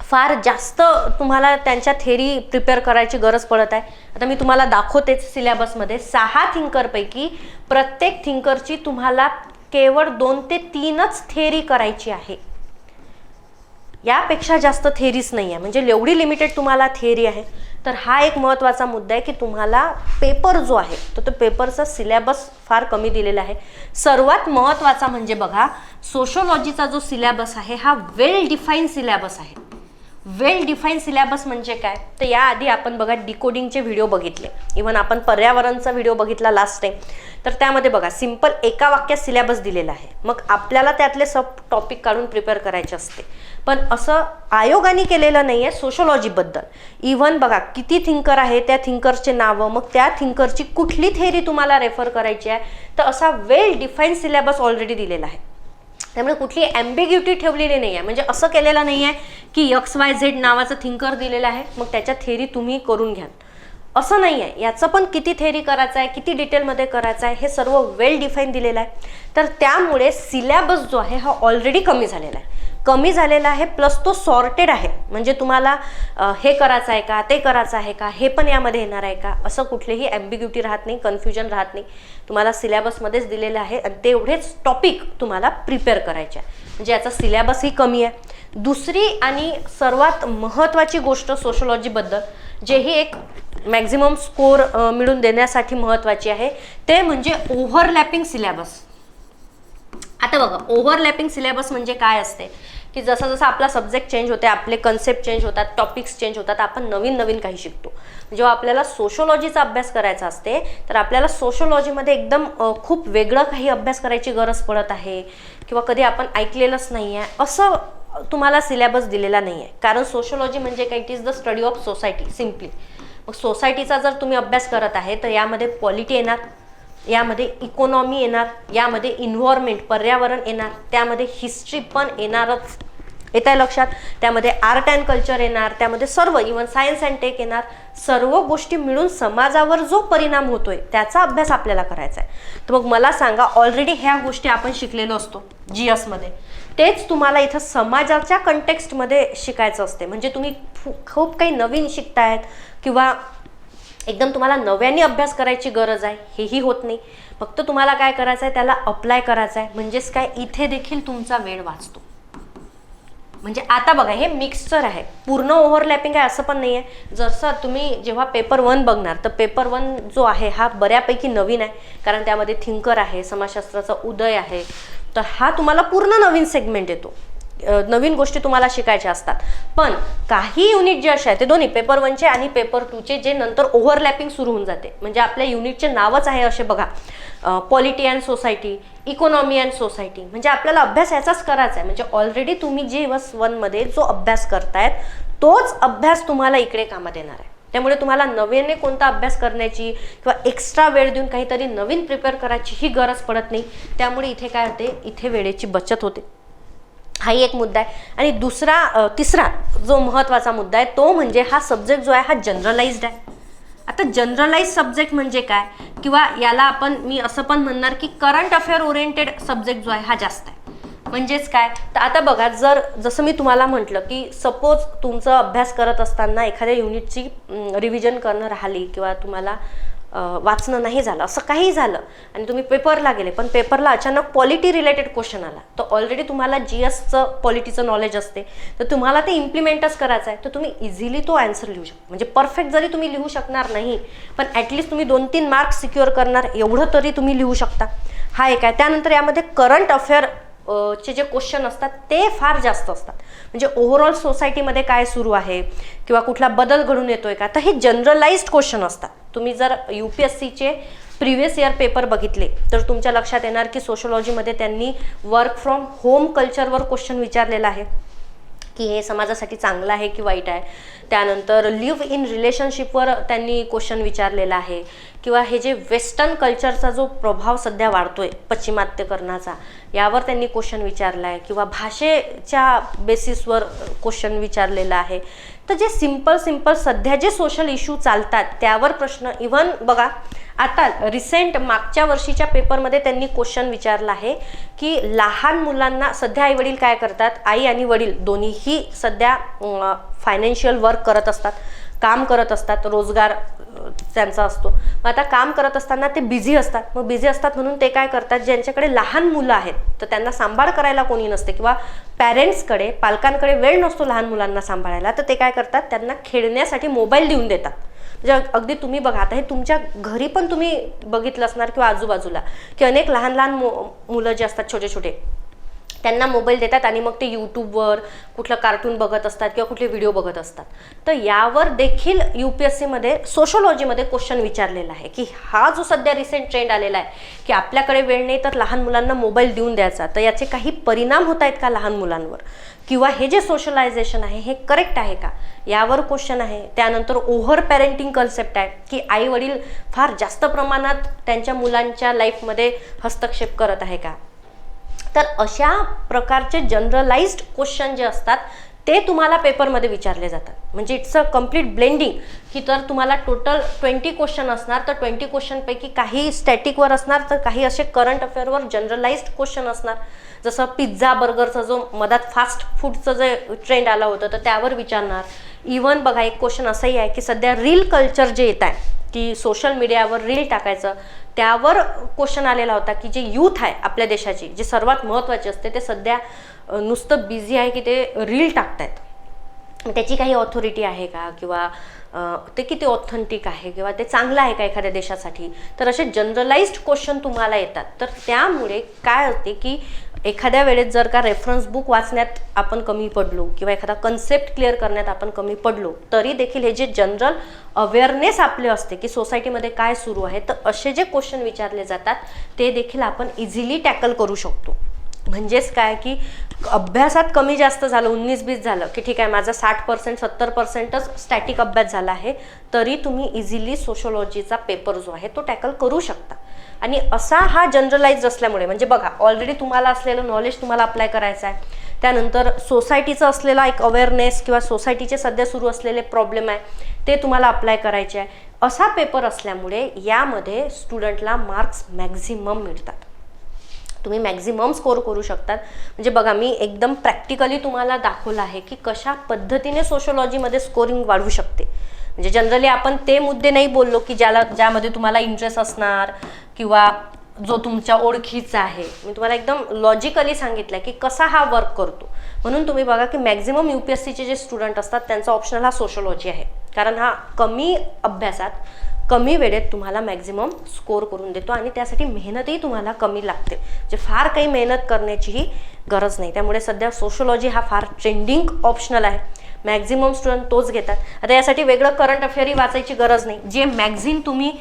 फार जास्त तुम्हाला त्यांच्या थेरी प्रिपेअर करायची गरज पडत आहे. आता मी तुम्हाला दाखवतेच सिलेबसमध्ये 6 थिंकरपैकी प्रत्येक थिंकरची तुम्हाला केवळ 2 ते 3च थेरी करायची आहे. यापेक्षा जास्त थेरीज नाही आहे. म्हणजे एवढी लिमिटेड तुम्हाला थेरी आहे. तर हा एक महत्त्वाचा मुद्दा आहे की तुम्हाला पेपर जो आहे तो पेपरचा सिलेबस फार कमी दिलेला आहे. सर्वात महत्त्वाचा म्हणजे बघा सोशोलॉजीचा जो सिलेबस आहे हा वेल डिफाईन सिलेबस आहे. वेल डिफाईन सिलेबस म्हणजे काय, तर याआधी आपण बघा डिकोडिंगचे व्हिडिओ बघितले, इव्हन आपण पर्यावरणचा व्हिडिओ बघितला लास्ट टाइम. तर त्यामध्ये बघा सिंपल एका वाक्यात सिलेबस दिलेला आहे. मग आपल्याला त्यातले सब टॉपिक काढून प्रिपेअर करायचे असते. पण असं आयोगाने केलेलं नाही आहे सोशोलॉजीबद्दल. इव्हन बघा किती थिंकर आहे, त्या थिंकरचे नावं, मग त्या थिंकरची कुठली थेरी तुम्हाला रेफर करायची आहे, तर असा वेल डिफाईन सिलेबस ऑलरेडी दिलेला आहे. त्यामुळे कुठली ॲम्बिग्युटी ठेवलेली नाही आहे. म्हणजे असं केलेलं नाही आहे की XYZ नावाचं थिंकर दिलेलं आहे मग त्याच्या थेरी तुम्ही करून घ्या, असं नाही आहे. याचं पण किती थेरी करायचं आहे, किती डिटेलमध्ये करायचं आहे, हे सर्व वेल डिफाईन दिलेलं आहे. तर त्यामुळे सिलेबस जो आहे हा ऑलरेडी कमी झालेला आहे. प्लस तो सॉर्टेड आहे. म्हणजे तुम्हाला हे करायचं आहे का, ते करायचं आहे का, हे पण यामध्ये येणार आहे का, असं कुठलीही ॲम्बिग्युटी राहत नाही, कन्फ्युजन राहत नाही. तुम्हाला सिलेबसमध्येच दिलेलं आहे आणि तेवढेच टॉपिक तुम्हाला प्रिपेअर करायचे आहे. म्हणजे याचा सिलेबसही कमी आहे. दुसरी आणि सर्वात महत्त्वाची गोष्ट सोशोलॉजीबद्दल जेही एक मॅक्झिमम स्कोर मिळून देण्यासाठी महत्त्वाची आहे ते म्हणजे ओव्हरलॅपिंग सिलेबस. आता बघा ओव्हरलॅपिंग सिलेबस म्हणजे काय असते की जसं जसं आपला सब्जेक्ट चेंज होते, आपले कन्सेप्ट चेंज होतात, टॉपिक्स चेंज होतात, आपण नवीन नवीन काही शिकतो. जेव्हा आपल्याला सोशोलॉजीचा अभ्यास करायचा असते तर आपल्याला सोशोलॉजीमध्ये एकदम खूप वेगळं काही अभ्यास करायची गरज पडत आहे किंवा कधी आपण ऐकलेलंच नाही आहे असं तुम्हाला सिलेबस दिलेला नाही आहे. कारण सोशोलॉजी म्हणजे काय, it is the study of society simply. मग सोसायटीचा जर तुम्ही अभ्यास करत आहे तर यामध्ये पॉलिटी येणार, यामध्ये इकॉनॉमी येणार, यामध्ये इन्व्हायरमेंट पर्यावरण येणार, त्यामध्ये हिस्ट्री पण येणारच, येत आहे लक्षात. त्यामध्ये आर्ट अँड कल्चर येणार, त्यामध्ये सर्व इव्हन सायन्स अँड टेक येणार. सर्व गोष्टी मिळून समाजावर जो परिणाम होतोय त्याचा अभ्यास आपल्याला करायचा आहे. तर मग मला सांगा ऑलरेडी ह्या गोष्टी आपण शिकलेलो असतो GS मध्ये, तेच तुम्हाला इथं समाजाच्या कंटेक्स्टमध्ये शिकायचं असते. म्हणजे तुम्ही खूप काही नवीन शिकतायत किंवा एकदम तुम्हाला नव्याने अभ्यास करायची गरज आहे हेही होत नाही. फक्त तुम्हाला काय करायचं आहे, त्याला अप्लाय करायचं आहे. म्हणजेच काय, इथे देखील तुमचा वेळ वाचतो. म्हणजे आता बघा हे मिक्सचर आहे, पूर्ण ओव्हरलॅपिंग आहे असं पण नाही आहे. जसं तुम्ही जेव्हा पेपर 1 बघणार तर पेपर 1 जो आहे हा बऱ्यापैकी नवीन आहे, कारण त्यामध्ये थिंकर आहे, समाजशास्त्राचा उदय आहे. तर हा तुम्हाला पूर्ण नवीन सेगमेंट येतो, नवीन गोष्टी तुम्हाला शिकायच्या असतात. पण काही युनिट जे असे आहेत ते दोन्ही पेपर 1चे आणि पेपर 2चे जे नंतर ओव्हरलॅपिंग सुरू होऊन जाते. म्हणजे आपल्या युनिटचे नावच आहे असे बघा, polity and society, economy and society. म्हणजे आपल्याला अभ्यास याचाच करायचा आहे. म्हणजे ऑलरेडी तुम्ही GS 1 मध्ये जो अभ्यास करतायत तोच अभ्यास तुम्हाला इकडे कामात येणार आहे. त्यामुळे तुम्हाला नव्याने कोणता अभ्यास करण्याची किंवा एक्स्ट्रा वेळ देऊन काहीतरी नवीन प्रिपेअर करायची ही गरज पडत नाही. त्यामुळे इथे काय होते, इथे वेळेची बचत होते. हाही एक मुद्दा आहे. आणि तिसरा जो महत्त्वाचा मुद्दा आहे तो म्हणजे हा सब्जेक्ट जो आहे हा जनरलाइज्ड आहे. आता जनरलाइज सब्जेक्ट म्हणजे काय, किंवा याला मी असं पण म्हणणार की करंट अफेअर ओरिएंटेड सब्जेक्ट जो आहे हा जास्त आहे. म्हणजेच काय, तर आता बघा, जसं मी तुम्हाला म्हटलं की सपोज तुमचा अभ्यास करत असताना एखाद्या युनिटची रिव्हिजन करणं राहिली किंवा तुम्हाला वाचणं नाही झालं, असं काही झालं आणि तुम्ही पेपरला गेले, पण पेपरला अचानक पॉलिटी रिलेटेड क्वेश्चन आला, तर ऑलरेडी तुम्हाला GSचं पॉलिटीचं नॉलेज असते, तर तुम्हाला ते इम्प्लिमेंटच करायचं आहे, तर तुम्ही इझिली तो आन्सर लिहू शकता. म्हणजे परफेक्ट जरी तुम्ही लिहू शकणार नाही, पण ॲटलिस्ट तुम्ही 2-3 मार्क्स सिक्युअर करणार एवढं तरी तुम्ही लिहू शकता. हा एक आहे. त्यानंतर यामध्ये करंट अफेअर चे जे क्वेश्चन असतात ते फार जास्त असतात. म्हणजे ओव्हरऑल सोसायटीमध्ये काय सुरू आहे किंवा कुठला बदल घडून येतोय का, तर हे जनरलाइज्ड क्वेश्चन असतात. तुम्ही जर UPSCचे प्रिव्हियस इयर पेपर बघितले तर तुमच्या लक्षात येणार की सोशोलॉजीमध्ये त्यांनी वर्क फ्रॉम होम कल्चरवर क्वेश्चन विचारलेला आहे की हे समाजासाठी चांगलं आहे की वाईट आहे. त्यानंतर लिव्ह इन रिलेशनशिपवर त्यांनी क्वेश्चन विचारलेला आहे, किंवा हे जे वेस्टर्न कल्चरचा जो प्रभाव सध्या वाढतोय पश्चिमात्यकरणाचा, यावर त्यांनी क्वेश्चन विचारला आहे, किंवा भाषेच्या बेसिसवर क्वेश्चन विचारलेला आहे. तर जे सिंपल सध्या जे सोशल इश्यू चालतात त्यावर प्रश्न, इव्हन बघा आता रिसेंट मागच्या वर्षीच्या पेपरमध्ये त्यांनी क्वेश्चन विचारला आहे की लहान मुलांना सध्या आई वडील काय करतात, आई आणि वडील दोन्हीही सध्या फायनान्शियल वर्क करत असतात, काम करत असतात, रोजगार त्यांचा असतो. मग आता काम करत असताना ते बिझी असतात. मग बिझी असतात म्हणून ते काय करतात, ज्यांच्याकडे लहान मुलं आहेत तर त्यांना सांभाळ करायला कोणी नसते किंवा पॅरेंट्सकडे पालकांकडे वेळ नसतो लहान मुलांना सांभाळायला, तर ते काय करतात, त्यांना खेळण्यासाठी मोबाईल देऊन देतात. म्हणजे अगदी तुम्ही बघा, आता हे तुमच्या घरी पण तुम्ही बघितलं असणार किंवा आजूबाजूला की अनेक लहान मुलं जे असतात छोटे छोटे, त्यांना मोबाईल देतात आणि मग ते यूट्यूबवर कुठलं कार्टून बघत असतात किंवा कुठले व्हिडिओ बघत असतात. तर यावर देखील UPSCमध्ये सोशोलॉजीमध्ये क्वेश्चन विचारलेला आहे की हा जो सध्या रिसेंट ट्रेंड आलेला आहे की आपल्याकडे वेळ नाही तर लहान मुलांना मोबाईल देऊन द्यायचा, तर याचे काही परिणाम होत आहेत का लहान मुलांवर, किंवा हे जे सोशलायझेशन आहे हे करेक्ट आहे का, यावर क्वेश्चन आहे. त्यानंतर ओव्हर पॅरेंटिंग कन्सेप्ट आहे की आई वडील फार जास्त प्रमाणात त्यांच्या मुलांच्या लाईफमध्ये हस्तक्षेप करत आहे का. तर अशा प्रकारचे जनरलाइज्ड क्वेश्चन जे असतात ते तुम्हाला पेपरमध्ये विचारले जातात. म्हणजे इट्स अ कम्प्लीट ब्लेंडिंग की तर तुम्हाला टोटल 20 क्वेश्चन असणार, तर 20 क्वेश्चनपैकी काही स्टॅटिकवर असणार, तर काही असे करंट अफेअरवर जनरलाइज्ड क्वेश्चन असणार. जसं पिझ्झा बर्गरचा जो मधात फास्ट फूडचं जे ट्रेंड आलं होतं तर त्यावर विचारणार. इव्हन बघा, एक क्वेश्चन असंही आहे की सध्या रील कल्चर जे येत आहे की सोशल मीडियावर रील टाकायचं, त्यावर क्वेश्चन आलेला होता की जे यूथ आहे आपल्या देशाची, जे सर्वात महत्त्वाचे असते, ते सध्या नुसतं बिझी आहे की ते रील टाकतायत, त्याची काही ऑथॉरिटी आहे का, किंवा ते किती ऑथेंटिक आहे, किंवा ते चांगलं आहे का एखाद्या देशासाठी. तर असे जनरलाइज्ड क्वेश्चन तुम्हाला येतात. तर त्यामुळे काय होते की एखाद्या वेळेस जर का रेफरन्स बुक वाचण्यात आपण कमी पडलो किंवा एखादा कन्सेप्ट क्लिअर करण्यात आपण कमी पडलो, तरी देखील हे जे जनरल अवेअरनेस आपले असते की सोसायटीमध्ये काय सुरू आहे, तर असे जे क्वेश्चन विचारले जातात ते देखील आपण इझिली टॅकल करू शकतो. म्हणजेच काय की अभ्यासात कमी जास्त झालं, 19-20 झालं की ठीक आहे, माझा 60% 70%च स्टॅटिक अभ्यास झाला आहे, तरी तुम्ही इझिली सोशोलॉजीचा पेपर जो आहे तो टॅकल करू शकता. आणि असा हा जनरलाइज असल्यामुळे, म्हणजे बघा, ऑलरेडी तुम्हाला असलेलं नॉलेज तुम्हाला अप्लाय करायचं आहे, त्यानंतर सोसायटीचं असलेला एक अवेअरनेस किंवा सोसायटीचे सध्या सुरू असलेले प्रॉब्लेम आहे ते तुम्हाला अप्लाय करायचे आहे. असा पेपर असल्यामुळे यामध्ये स्टुडंटला मार्क्स मॅक्झिमम मिळतात. तुम्ही मॅक्झिमम स्कोर करू शकतात. म्हणजे बघा, मी एकदम प्रॅक्टिकली तुम्हाला दाखवलं आहे की कशा पद्धतीने सोशोलॉजीमध्ये स्कोरिंग वाढवू शकते. म्हणजे जनरली आपण ते मुद्दे नाही बोललो की ज्यामध्ये तुम्हाला इंटरेस्ट असणार किंवा जो तुमच्या ओळखीचा आहे. मी तुम्हाला एकदम लॉजिकली सांगितलं की कसा हा वर्क करतो. म्हणून तुम्ही बघा की मॅक्झिमम UPSCचे जे स्टुडंट असतात त्यांचा ऑप्शनल हा सोशोलॉजी आहे, कारण हा कमी अभ्यासात कमी वेळेत तुम्हाला मॅक्झिमम स्कोर करून देतो आणि त्यासाठी मेहनतही तुम्हाला कमी लागते. म्हणजे फार काही मेहनत करण्याचीही गरज नाही. त्यामुळे सध्या सोशोलॉजी हा फार ट्रेंडिंग ऑप्शनल आहे. मॅक्झिमम स्टुडंट तोच घेतात. आता यासाठी वेगळं करंट अफेअरही वाचायची गरज नाही. जे मॅगझिन तुम्ही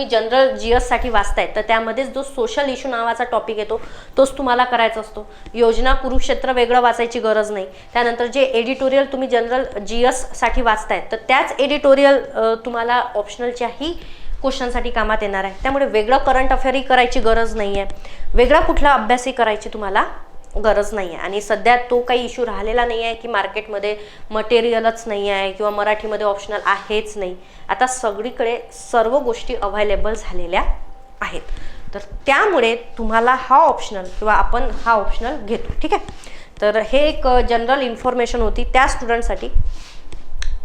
जनरल GS साठी वाचतायत, तर त्यामध्येच जो सोशल इश्यू नावाचा टॉपिक येतो तोच तुम्हाला करायचा असतो. योजना कुरुक्षेत्र वेगळं वाचायची गरज नाही. त्यानंतर जे एडिटोरियल तुम्ही जनरल GS साठी वाचतायत, तर त्याच एडिटोरियल तुम्हाला ऑप्शनलच्याही क्वेश्चनसाठी कामात येणार आहे. त्यामुळे वेगळं करंट अफेअरही करायची गरज नाही आहे, वेगळा कुठला अभ्यासही करायची तुम्हाला गरज नाही आहे. आणि सध्या तो काही इश्यू राहिलेला नाही आहे की मार्केटमध्ये मटेरियलच नाही आहे किंवा मराठीमध्ये ऑप्शनल आहेच नाही. आता सगळीकडे सर्व गोष्टी अवेलेबल झालेल्या आहेत. तर त्यामुळे तुम्हाला हा ऑप्शनल किंवा आपण हा ऑप्शनल घेतो. ठीक आहे. तर हे एक जनरल इन्फॉर्मेशन होती त्या स्टुडंटसाठी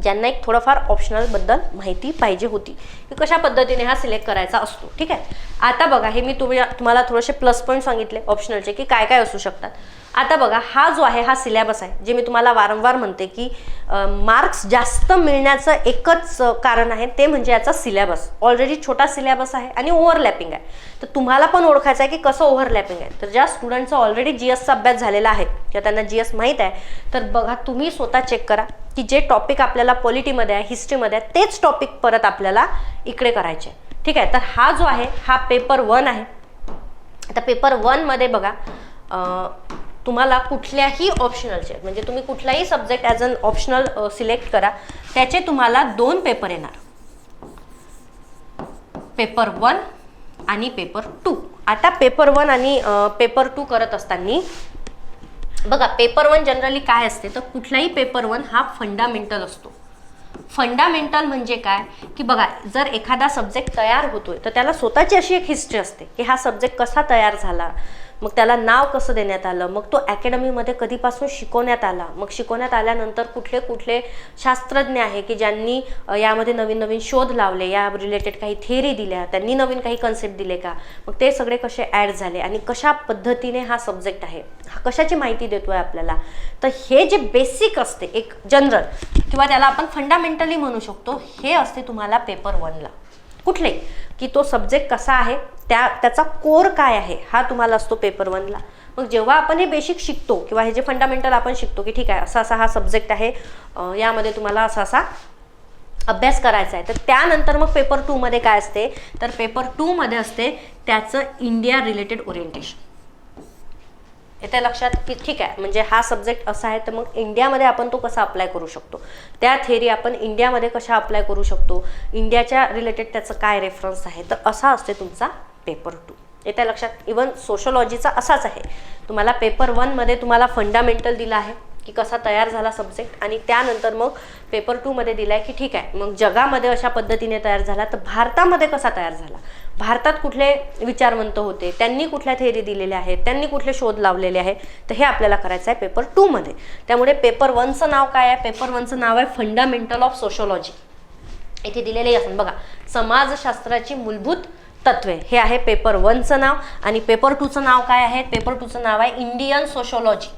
ज्यांना एक थोडंफार ऑप्शनलबद्दल माहिती पाहिजे होती की कशा पद्धतीने हा सिलेक्ट करायचा असतो. ठीक आहे. आता बघा, हे मी तुम्हाला थोडेसे प्लस पॉईंट सांगितले ऑप्शनलचे की काय काय असू शकतात. आता बघा, हा जो आहे हा सिलेबस आहे, जे मी तुम्हाला वारंवार म्हणते की मार्क्स जास्त मिळण्याचं एकच कारण आहे ते म्हणजे याचा सिलेबस. ऑलरेडी छोटा सिलेबस आहे आणि ओव्हरलॅपिंग आहे. तर तुम्हाला पण ओळखायचं आहे की कसं ओव्हरलॅपिंग आहे. तर ज्या स्टुडंटचा ऑलरेडी GSचा अभ्यास झालेला आहे किंवा त्यांना GS माहीत आहे, तर बघा तुम्ही स्वतः चेक करा की जे टॉपिक आपल्याला पॉलिटीमध्ये आहे, हिस्ट्रीमध्ये आहे, तेच टॉपिक परत आपल्याला इकडे करायचे. ठीक आहे. तर हा जो आहे हा पेपर 1 आहे. आता पेपर 1 मध्ये बघा तुम्हाला कुठल्याही ऑप्शनलचे म्हणजे तुम्ही कुठलाही subject as an optional select करा, त्याचे तुम्हाला 2 पेपर येणार, पेपर 1 आणि पेपर 2. आता पेपर 1 आणि पेपर 2 करत असताना बघा, पेपर 1 जनरली काय असते तर कुठलाही पेपर 1 हा फंडामेंटल असतो. फंडामेंटल म्हणजे काय की बघा, जर एखादा सब्जेक्ट तयार होतोय तर त्याला स्वतःची अशी एक हिस्ट्री असते की हा सब्जेक्ट कसा तयार झाला, मग त्याला नाव कसं देण्यात आलं, मग तो अकॅडमीमध्ये कधीपासून शिकवण्यात आला, मग शिकवण्यात आल्यानंतर कुठले कुठले शास्त्रज्ञ आहे की ज्यांनी यामध्ये नवीन नवीन शोध लावले, या रिलेटेड काही थिअरी दिल्या, त्यांनी नवीन काही कन्सेप्ट दिले का, मग ते सगळे कसे ॲड झाले आणि कशा पद्धतीने हा सब्जेक्ट आहे, हा कशाची माहिती देतोय आपल्याला. तर हे जे बेसिक असते एक जनरल किंवा त्याला आपण फंडामेंटली म्हणू शकतो, हे असते तुम्हाला पेपर 1ला. कुठले की तो सब्जेक्ट कसा आहे, त्याचा कोर काय आहे, हा तुम्हाला असतो पेपर 1ला. मग जेव्हा आपण हे बेसिक शिकतो किंवा हे जे फंडामेंटल आपण शिकतो की ठीक आहे असा असा हा सब्जेक्ट आहे, यामध्ये तुम्हाला असा असा अभ्यास करायचा आहे, तर त्यानंतर मग पेपर 2 मध्ये काय असते तर पेपर 2 मध्ये असते त्याचं इंडिया रिलेटेड ओरिएंटेशन. येते लक्षात की ठीक आहे म्हणजे हा सब्जेक्ट असा आहे तर मग इंडियामध्ये आपण तो कसा अप्लाय करू शकतो, त्या थेरी आपण इंडियामध्ये कशा अप्लाय करू शकतो, इंडियाच्या रिलेटेड त्याचं काय रेफरन्स आहे, तर असा असते तुमचा पेपर 2. येते लक्षात. इवन सोशोलॉजीचा असाच आहे, तुम्हाला पेपर 1 मध्ये तुम्हाला फंडामेंटल दिला आहे की कसा तयार झाला सब्जेक्ट, आणि त्यानंतर मग पेपर 2 मध्ये दिला आहे की ठीक आहे मग जगामध्ये अशा पद्धतीने तयार झाला, तर भारतामध्ये कसा तयार झाला, भारतात कुठले विचारवंत होते, त्यांनी कुठल्या थेअरी दिलेल्या आहेत, त्यांनी कुठले शोध लावलेले आहे, तर हे आपल्याला करायचं आहे पेपर 2 मध्ये. त्यामुळे पेपर 1चं नाव काय आहे, पेपर 1चं नाव आहे फंडामेंटल ऑफ सोशोलॉजी. इथे दिलेले असेल बघा, समाजशास्त्राची मूलभूत तत्वे, हे आहे पेपर 1चं नाव. आणि पेपर 2चं नाव काय आहे, पेपर 2चं नाव आहे इंडियन सोशोलॉजी.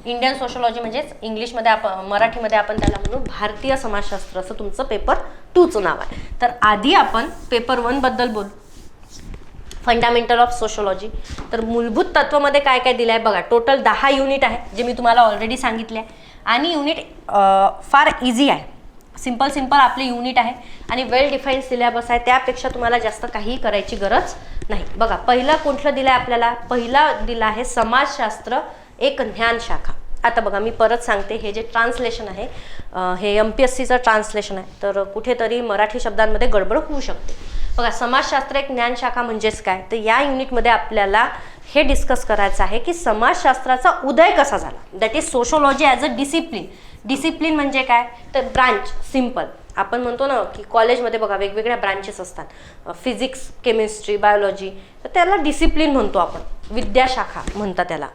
इंडियन सोशोलॉजी म्हणजेच इंग्लिशमध्ये आपण मराठीमध्ये आपण त्याला म्हणू भारतीय समाजशास्त्र, असं तुमचं पेपर 2चं नाव आहे. तर आधी आपण पेपर 1 बद्दल बोलू, फंडामेंटल ऑफ सोशोलॉजी. तर मूलभूत तत्वमध्ये काय काय दिलं आहे बघा, टोटल 10 युनिट आहे जे मी तुम्हाला ऑलरेडी सांगितले आहे. आणि युनिट फार इझी आहे, सिंपल आपले युनिट आहे आणि वेल डिफाईन्ड सिलेबस आहे, त्यापेक्षा तुम्हाला जास्त काही करायची गरज नाही. बघा पहिला कुठलं दिलं आहे आपल्याला, पहिला दिला आहे समाजशास्त्र एक ज्ञान शाखा. आता बघा मी परत सांगते, हे जे ट्रान्सलेशन आहे हे MPSCचं ट्रान्सलेशन आहे, तर कुठेतरी मराठी शब्दांमध्ये गडबड होऊ शकते. बघा समाजशास्त्र एक ज्ञान शाखा म्हणजेच काय, तर या युनिटमध्ये आपल्याला हे डिस्कस करायचं आहे की समाजशास्त्राचा उदय कसा झाला, that is sociology as a discipline. Discipline म्हणजे काय तर ब्रांच. सिम्पल आपण म्हणतो ना की कॉलेजमध्ये बघा वेगवेगळ्या ब्रांचेस असतात, फिजिक्स, केमिस्ट्री, बायोलॉजी, तर त्याला डिसिप्लिन म्हणतो आपण, विद्याशाखा म्हणतात त्याला.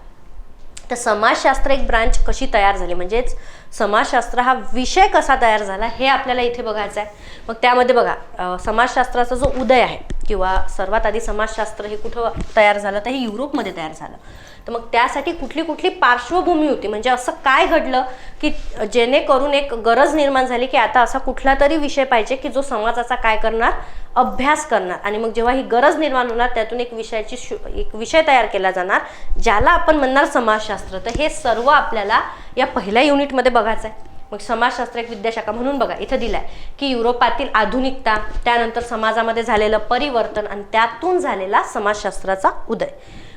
तर समाजशास्त्र एक ब्रांच कशी तयार झाली, म्हणजेच समाजशास्त्र हा विषय कसा तयार झाला हे आपल्याला इथे बघायचं आहे. मग त्यामध्ये बघा समाजशास्त्राचा जो उदय आहे किंवा सर्वात आधी समाजशास्त्र हे कुठं तयार झालं तर हे युरोपमध्ये तयार झालं. तर मग त्यासाठी कुठली कुठली पार्श्वभूमी होती, म्हणजे असं काय घडलं की जेणेकरून एक गरज निर्माण झाली की आता असा कुठला तरी विषय पाहिजे की जो समाजाचा काय करणार, अभ्यास करणार. आणि मग जेव्हा ही गरज निर्माण होणार त्यातून एक विषय तयार केला जाणार ज्याला आपण म्हणणार समाजशास्त्र. तर हे सर्व आपल्याला या पहिल्या युनिटमध्ये बघायचं आहे. मग समाजशास्त्र एक विद्याशाखा म्हणून बघा इथं दिलाय की युरोपातील आधुनिकता, त्यानंतर समाजामध्ये झालेलं परिवर्तन आणि त्यातून झालेला समाजशास्त्राचा उदय.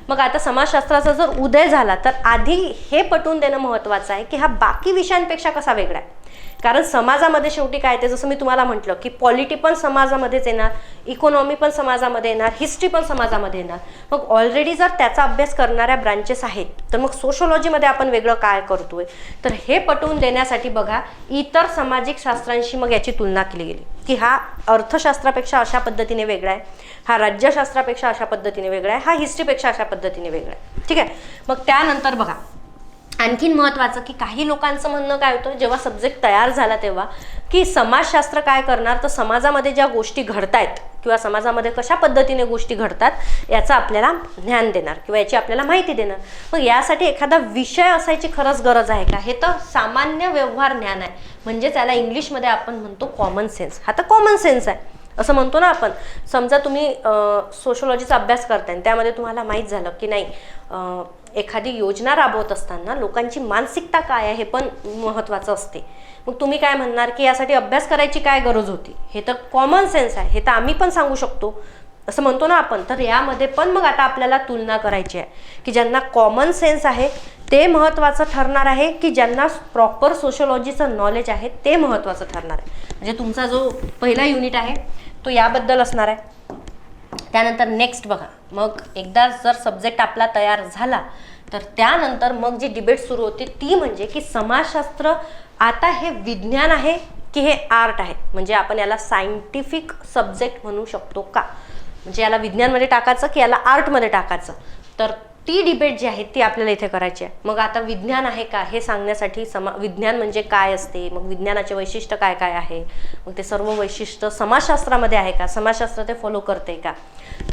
मग आता समाजशास्त्राचा जर उदय झाला तर आधी हे पटवून देणं महत्त्वाचं आहे की हा बाकी विषयांपेक्षा कसा वेगळा आहे. कारण समाजामध्ये शेवटी काय ते जसं मी तुम्हाला म्हटलं की पॉलिटी पण समाजामध्येच येणार, इकॉनॉमी पण समाजामध्ये येणार, हिस्ट्री पण समाजामध्ये येणार. मग ऑलरेडी जर त्याचा अभ्यास करणाऱ्या ब्रांचेस आहेत तर मग सोशोलॉजीमध्ये आपण वेगळं काय करतोय, तर हे पटवून देण्यासाठी बघा इतर सामाजिक शास्त्रांशी मग याची तुलना केली गेली की हा अर्थशास्त्रापेक्षा अशा पद्धतीने वेगळा आहे, हा राज्यशास्त्रापेक्षा अशा पद्धतीने वेगळा आहे, हा हिस्ट्रीपेक्षा अशा पद्धतीने वेगळा आहे. ठीक आहे. मग त्यानंतर बघा आणखीन महत्त्वाचं की काही लोकांचं म्हणणं काय होतं जेव्हा सब्जेक्ट तयार झाला तेव्हा की समाजशास्त्र काय करणार, तर समाजामध्ये ज्या गोष्टी घडतायत किंवा समाजामध्ये कशा पद्धतीने गोष्टी घडतात याचं आपल्याला ज्ञान देणार किंवा याची आपल्याला माहिती देणार. मग यासाठी एखादा विषय असायची खरंच गरज आहे का, हे तर सामान्य व्यवहार ज्ञान आहे, म्हणजे त्याला इंग्लिशमध्ये आपण म्हणतो कॉमन सेन्स. हा तर कॉमन सेन्स आहे असं म्हणतो ना आपण. समजा तुम्ही सोशोलॉजीचा अभ्यास करताय त्यामध्ये तुम्हाला माहीत झालं की नाही एखादी योजना राबवत असताना लोकांची मानसिकता काय आहे हे पण महत्त्वाचं असते. मग तुम्ही काय म्हणणार की यासाठी अभ्यास करायची काय गरज होती, हे तर कॉमन सेन्स आहे, हे तर आम्ही पण सांगू शकतो असं म्हणतो ना आपण. तर यामध्ये पण मग आता आपल्याला तुलना करायची आहे की ज्यांना कॉमन सेन्स आहे ते महत्त्वाचं ठरणार आहे की ज्यांना प्रॉपर सोशोलॉजीचं नॉलेज आहे ते महत्त्वाचं ठरणार आहे. म्हणजे तुमचा जो पहिला युनिट आहे तो याबद्दल असणार आहे. त्यानंतर नेक्स्ट बघा, मग एकदा जर सब्जेक्ट आपला तयार झाला तर त्यानंतर मग जी डिबेट सुरू होती ती म्हणजे की समाजशास्त्र आता हे विज्ञान आहे की हे आर्ट आहे, म्हणजे आपण याला सायंटिफिक सब्जेक्ट म्हणू शकतो का, म्हणजे याला विज्ञानमध्ये टाकायचं की याला आर्टमध्ये टाकायचं. तर ती डिबेट जी आहे ती आपल्याला इथे करायची आहे. मग आता विज्ञान आहे का हे सांगण्यासाठी विज्ञान म्हणजे काय असते, मग विज्ञानाचे वैशिष्ट्य काय काय आहे, मग ते सर्व वैशिष्ट्य समाजशास्त्रामध्ये आहे का, समाजशास्त्र ते फॉलो करते का,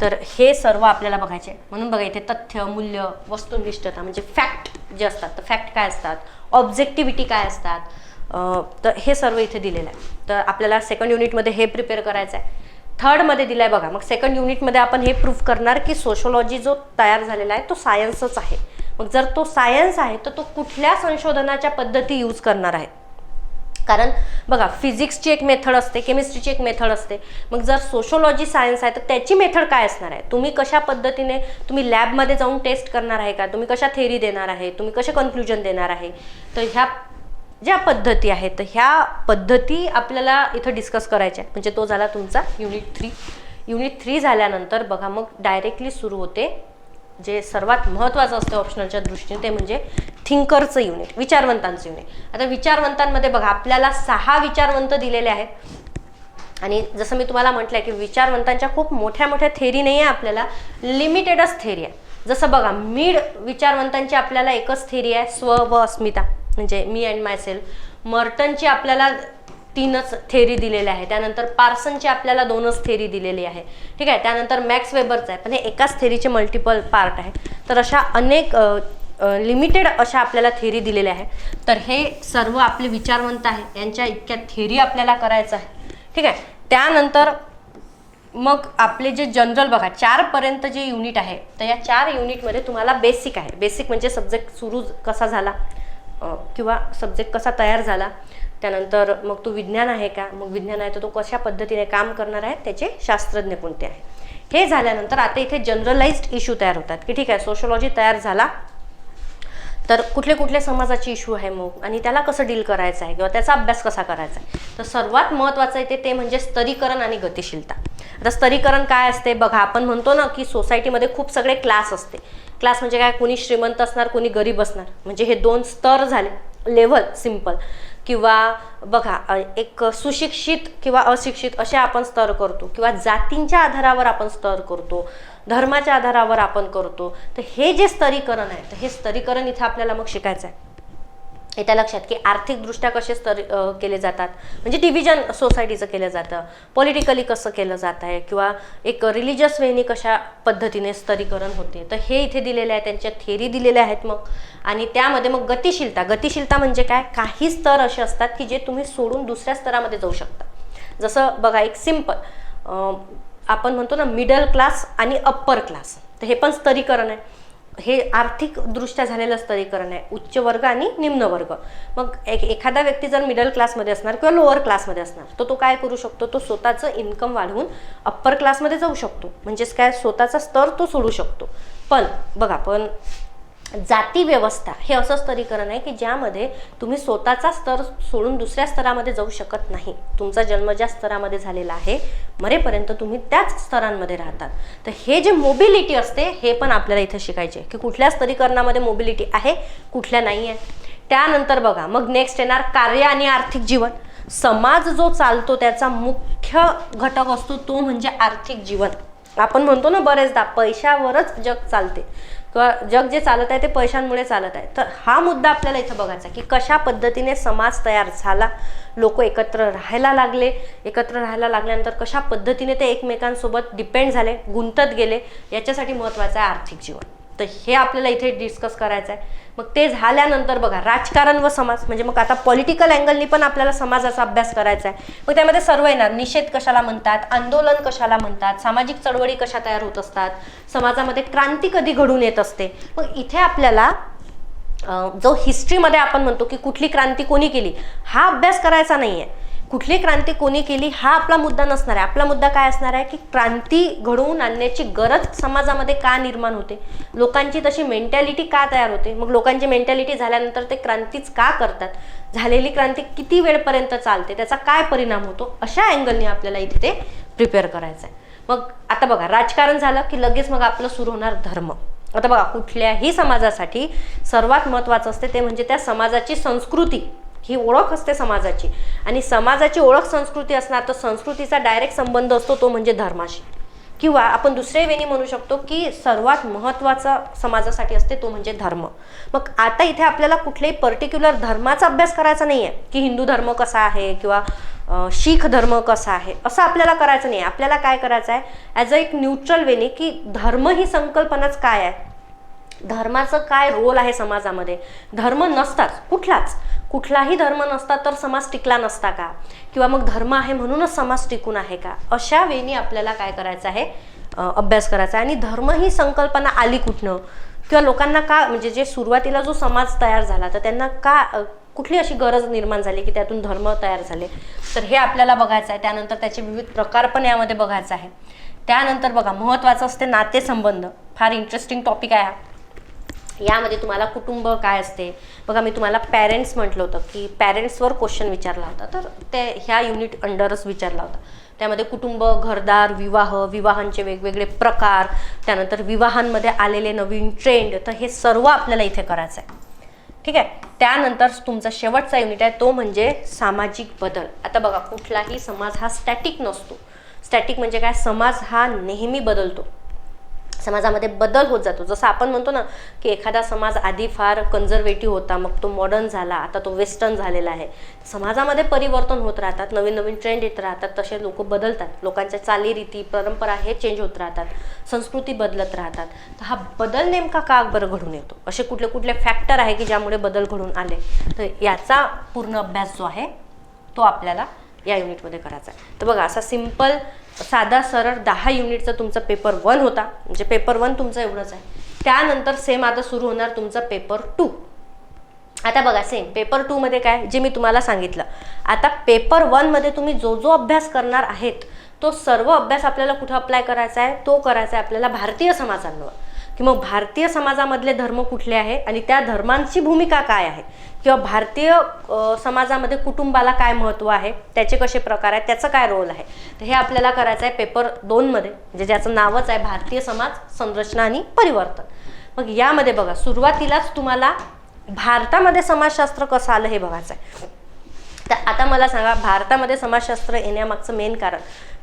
तर हे सर्व आपल्याला बघायचे. म्हणून बघा इथे तथ्य, मूल्य, वस्तुनिष्ठता म्हणजे फॅक्ट जे असतात तर फॅक्ट काय असतात, ऑब्जेक्टिव्हिटी काय असतात, तर हे सर्व इथे दिलेलं आहे. तर आपल्याला सेकंड युनिटमध्ये हे प्रिपेअर करायचं आहे. थर्डमध्ये दिलं आहे बघा, मग सेकंड युनिटमध्ये आपण हे प्रूव्ह करणार की सोशोलॉजी जो तयार झालेला आहे तो सायन्सच आहे. मग जर तो सायन्स आहे तर तो कुठल्या संशोधनाच्या पद्धती यूज करणार आहे, कारण बघा फिजिक्सची एक मेथड असते, केमिस्ट्रीची एक मेथड असते. मग जर सोशोलॉजी सायन्स आहे तर त्याची मेथड काय असणार आहे, तुम्ही कशा पद्धतीने तुम्ही लॅबमध्ये जाऊन टेस्ट करणार आहे का, तुम्ही कशा थेरी देणार आहे, तुम्ही कसे कन्क्लुजन देणार आहे, तर ह्या ज्या पद्धती आहेत तर ह्या पद्धती आपल्याला इथं डिस्कस करायच्या आहेत. म्हणजे तो झाला तुमचा युनिट 3. युनिट 3 झाल्यानंतर बघा मग डायरेक्टली सुरू होते जे सर्वात महत्त्वाचं असतं ऑप्शनलच्या दृष्टीने, ते म्हणजे थिंकरचं युनिट, विचारवंतांचं युनिट. आता विचारवंतांमध्ये बघा आपल्याला 6 विचारवंत दिलेले आहेत आणि जसं मी तुम्हाला म्हटलंय की विचारवंतांच्या खूप मोठ्या मोठ्या थेरी नाही आहे, आपल्याला लिमिटेडच थेरी आहे. जसं बघा मिड विचारवंतांची आपल्याला एकच थेरी आहे, स्व व अस्मिता म्हणजे मी अँड माय सेल्फ. मर्टनची आपल्याला 3च थेरी दिलेल्या आहे. त्यानंतर पार्सनची आपल्याला 2च थेरी दिलेली आहे. ठीक आहे. त्यानंतर मॅक्स वेबरचं आहे, पण हे एकाच थेरीचे मल्टिपल पार्ट आहे. तर अशा अनेक लिमिटेड अशा आपल्याला थेरी दिलेल्या आहे. तर हे सर्व आपले विचारवंत आहे यांच्या इतक्या थेरी आपल्याला करायचं आहे. ठीक आहे. त्यानंतर मग आपले जे जनरल बघा 4 पर्यंत जे युनिट आहे तर या 4 युनिटमध्ये तुम्हाला बेसिक आहे. बेसिक म्हणजे सब्जेक्ट सुरू कसा झाला किंवा सब्जेक्ट कसा तयार झाला, त्यानंतर मग तो विज्ञान आहे का, मग विज्ञान आहे तर तो कशा पद्धतीने काम करणार आहे, त्याचे शास्त्रज्ञ कोणते आहे. हे झाल्यानंतर आता इथे जनरलाइज्ड इश्यू तयार होतात की ठीक आहे सोशोलॉजी तयार झाला तर कुठले कुठले समाजाचे इश्यू आहे मग आणि त्याला कसं डील करायचं आहे किंवा त्याचा अभ्यास कसा करायचा आहे. तर सर्वात महत्त्वाचं आहे ते म्हणजे स्तरीकरण आणि गतिशीलता. आता स्तरीकरण काय असते बघा, आपण म्हणतो ना की सोसायटीमध्ये खूप सगळे क्लास असते. क्लास म्हणजे काय, कोणी श्रीमंत असणार कोणी गरीब असणार, म्हणजे हे 2 स्तर झाले, लेव्हल सिंपल. किंवा बघा एक सुशिक्षित किंवा अशिक्षित असे आपण स्तर करतो, किंवा जातींच्या आधारावर आपण स्तर करतो, धर्माच्या आधारावर आपण करतो. तर हे जे स्तरीकरण आहे तर हे स्तरीकरण इथे आपल्याला मग शिकायचं आहे. येत्या लक्षात की आर्थिकदृष्ट्या कसे स्तर केले जातात, म्हणजे डिव्हिजन सोसायटीचं केलं जातं, पॉलिटिकली कसं केलं जात आहे, किंवा एक रिलिजियस वेनी कशा पद्धतीने स्तरीकरण होते. तर हे इथे दिलेले आहे, त्यांच्या थेरी दिलेल्या आहेत. मग आणि त्यामध्ये मग गतिशीलता. गतिशीलता म्हणजे काय, काही स्तर असे असतात की जे तुम्ही सोडून दुसऱ्या स्तरामध्ये जाऊ शकता. जसं बघा एक सिंपल आपण म्हणतो ना मिडल क्लास आणि अप्पर क्लास, तर हे पण स्तरीकरण आहे. हे आर्थिकदृष्ट्या झालेलं स्तरीकरण आहे, उच्च वर्ग आणि निम्न वर्ग. मग एखादा व्यक्ती जर मिडल क्लासमध्ये असणार किंवा लोअर क्लासमध्ये असणार तर तो काय करू शकतो, तो स्वतःचं इन्कम वाढवून अप्पर क्लासमध्ये जाऊ शकतो. म्हणजेच काय, स्वतःचा स्तर तो सोडू शकतो. पण बघा, पण जाती व्यवस्था हे असं स्तरीकरण आहे की ज्यामध्ये तुम्ही स्वतःचा स्तर सोडून दुसऱ्या स्तरामध्ये जाऊ शकत नाही. तुमचा जन्म ज्या स्तरामध्ये झालेला आहे मरेपर्यंत तुम्ही त्याच स्तरांमध्ये राहतात. तर हे जे मोबिलिटी असते हे पण आपल्याला इथे शिकायचे की कुठल्या स्तरीकरणामध्ये मोबिलिटी आहे, कुठल्या नाही आहे. त्यानंतर बघा मग नेक्स्ट येणार कार्य आणि आर्थिक जीवन. समाज जो चालतो त्याचा मुख्य घटक असतो तो म्हणजे आर्थिक जीवन. आपण म्हणतो ना बरेचदा पैशावरच जग चालते किंवा जग जे चालत आहे ते पैशांमुळे चालत आहे. तर हा मुद्दा आपल्याला इथं बघायचा की कशा पद्धतीने समाज तयार झाला, लोक एकत्र राहायला लागले, एकत्र राहायला लागल्यानंतर कशा पद्धतीने ते एकमेकांसोबत डिपेंड झाले, गुंतत गेले, याच्यासाठी महत्त्वाचं आहे आर्थिक जीवन. तर हे आपल्याला इथे डिस्कस करायचं आहे. मग ते झाल्यानंतर बघा राजकारण व समाज, म्हणजे मग आता पॉलिटिकल अँगलनी पण आपल्याला समाजाचा अभ्यास करायचा आहे. मग त्यामध्ये सर्व येणार, निषेध कशाला म्हणतात, आंदोलन कशाला म्हणतात, सामाजिक चळवळी कशा तयार होत असतात, समाजामध्ये क्रांती कधी घडून येत असते. मग इथे आपल्याला जो हिस्ट्रीमध्ये आपण म्हणतो की कुठली क्रांती कोणी केली हा अभ्यास करायचा नाहीये. कुठली क्रांती कोणी केली हा आपला मुद्दा नसणार आहे. आपला मुद्दा काय असणार आहे की क्रांती घडवून आणण्याची गरज समाजामध्ये का निर्माण होते, लोकांची तशी मेंटॅलिटी का तयार होते, मग लोकांची मेंटॅलिटी झाल्यानंतर ते क्रांतीच का करतात, झालेली क्रांती किती वेळपर्यंत चालते, त्याचा काय परिणाम होतो, अशा अँगलनी आपल्याला इथे ते प्रिपेअर करायचं आहे. मग आता बघा राजकारण झालं की लगेच मग आपलं सुरू होणार धर्म. आता बघा कुठल्याही समाजासाठी सर्वात महत्त्वाचं असते ते म्हणजे त्या समाजाची संस्कृती, ही ओळख असते समाजाची. आणि समाजाची ओळख संस्कृती असणार तर संस्कृतीचा डायरेक्ट संबंध असतो तो म्हणजे धर्माशी. किंवा आपण दुसरे वेळी म्हणू शकतो की सर्वात महत्त्वाचा समाजासाठी असते तो म्हणजे धर्म. मग आता इथे आपल्याला कुठल्याही पर्टिक्युलर धर्माचा अभ्यास करायचा नाही आहे की हिंदू धर्म कसा आहे किंवा शीख धर्म कसा आहे असं आपल्याला करायचं नाही. आपल्याला काय करायचं आहे ॲज अ एक न्यूट्रल वेने की धर्म ही संकल्पनाच काय आहे, धर्माचं काय रोल आहे समाजामध्ये. धर्म नसताच कुठलाही धर्म नसता तर समाज टिकला नसता का, किंवा मग धर्म आहे म्हणूनच समाज टिकून आहे का, अशा वेळी आपल्याला काय करायचं आहे अभ्यास करायचा आहे. आणि धर्म ही संकल्पना आली कुठनं किंवा लोकांना का, म्हणजे जे सुरुवातीला जो समाज तयार झाला तर त्यांना का कुठली अशी गरज निर्माण झाली की त्यातून धर्म तयार झाले, तर हे आपल्याला बघायचं आहे. त्यानंतर त्याचे विविध प्रकार पण यामध्ये बघायचं आहे. त्यानंतर बघा महत्त्वाचं असते नातेसंबंध. फार इंटरेस्टिंग टॉपिक आहे हा. यामध्ये तुम्हाला कुटुंब काय असते बघा, मी तुम्हाला पॅरेंट्स म्हटलं होतं की पॅरेंट्सवर क्वेश्चन विचारला होता, तर ते ह्या युनिट अंडरच विचारला होता. त्यामध्ये कुटुंब, घरदार, विवाहांचे वेगवेगळे प्रकार, त्यानंतर विवाहांमध्ये आलेले नवीन ट्रेंड, तर हे सर्व आपल्याला इथे करायचं आहे. ठीक आहे. त्यानंतर तुमचा शेवटचा युनिट आहे तो म्हणजे सामाजिक बदल. आता बघा कुठलाही समाज हा स्टॅटिक नसतो. स्टॅटिक म्हणजे काय, समाज हा नेहमी बदलतो, समाजामध्ये बदल होत जातो. जसं आपण म्हणतो ना की एखादा समाज आधी फार कन्झर्वेटिव्ह होता, मग तो मॉडर्न झाला, आता तो वेस्टर्न झालेला आहे. समाजामध्ये परिवर्तन होत राहतात, नवीन नवीन ट्रेंड येत राहतात, तसे लोक बदलतात, लोकांच्या चालीरीती परंपरा हे चेंज होत राहतात, संस्कृती बदलत राहतात. तर हा बदल नेमका का बरं घडून येतो, असे कुठले कुठले फॅक्टर आहे की ज्यामुळे बदल घडून आले, तर याचा पूर्ण अभ्यास जो आहे तो आपल्याला या युनिटमध्ये करायचा आहे. तर बघा असा सिंपल साधा सरळ 10 युनिटचा तुमचा पेपर 1 होता, म्हणजे पेपर 1 तुमचं एवढंच आहे. त्यानंतर सेम आता सुरू होणार तुमचा पेपर 2. आता बघा सेम पेपर 2 मध्ये काय, जे मी तुम्हाला सांगितलं, आता पेपर 1 मध्ये तुम्ही जो जो अभ्यास करणार आहेत तो सर्व अभ्यास आपल्याला कुठं अप्लाय करायचा आहे, तो करायचा आहे आपल्याला भारतीय समाजांवर, की मग भारतीय समाजामधले धर्म कुठले आहे आणि त्या धर्मांची भूमिका काय आहे, किंवा भारतीय समाजामध्ये कुटुंबाला काय महत्त्व आहे, त्याचे कसे प्रकार आहेत, त्याचं काय रोल आहे. तर हे आपल्याला करायचं आहे पेपर 2 मध्ये, म्हणजे ज्याचं नावच आहे भारतीय समाज संरचना आणि परिवर्तन. मग यामध्ये बघा सुरुवातीलाच तुम्हाला भारतामध्ये समाजशास्त्र कसं आलं हे बघायचं आहे. तर आता मला सांगा भारतामध्ये समाजशास्त्र येण्यामागचं मेन कारण,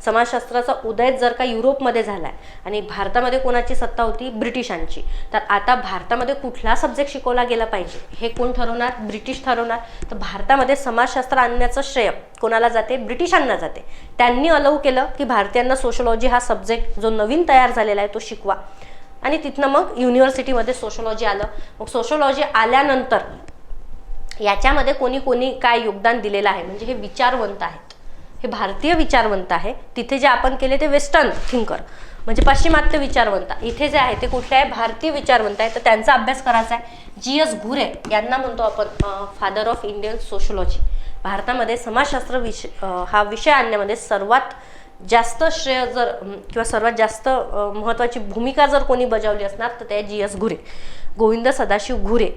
समाजशास्त्राचा उदय जर का युरोपमध्ये झाला आहे आणि भारतामध्ये कोणाची सत्ता होती, ब्रिटिशांची, तर आता भारतामध्ये कुठला सब्जेक्ट शिकवला गेला पाहिजे हे कोण ठरवणार, ब्रिटिश ठरवणार. तर भारतामध्ये समाजशास्त्र आणण्याचं श्रेय कोणाला जाते, ब्रिटिशांना जाते. त्यांनी अलाउ केलं की भारतीयांना सोशलॉजी हा सब्जेक्ट जो नवीन तयार झालेला आहे तो शिकवा, आणि तिथनं मग युनिव्हर्सिटीमध्ये सोशलॉजी आलं. मग सोशलॉजी आल्यानंतर याच्यामध्ये कोणी कोणी काय योगदान दिलेलं आहे, म्हणजे हे विचारवंत आहेत, हे भारतीय विचारवंत आहे. तिथे जे आपण केले ते वेस्टर्न थिंकर म्हणजे पाश्चिमात्य विचारवंत, इथे जे आहे ते कुठले आहे, भारतीय विचारवंत आहे. तर त्यांचा अभ्यास करायचा आहे. G.S. घुरे यांना म्हणतो आपण फादर ऑफ इंडियन सोशलॉजी. भारतामध्ये समाजशास्त्र हा विषय आणण्यामध्ये सर्वात जास्त श्रेय जर किंवा सर्वात जास्त महत्त्वाची भूमिका जर कोणी बजावली असणार तर ते जी एस घुरे, गोविंद सदाशिव घुरे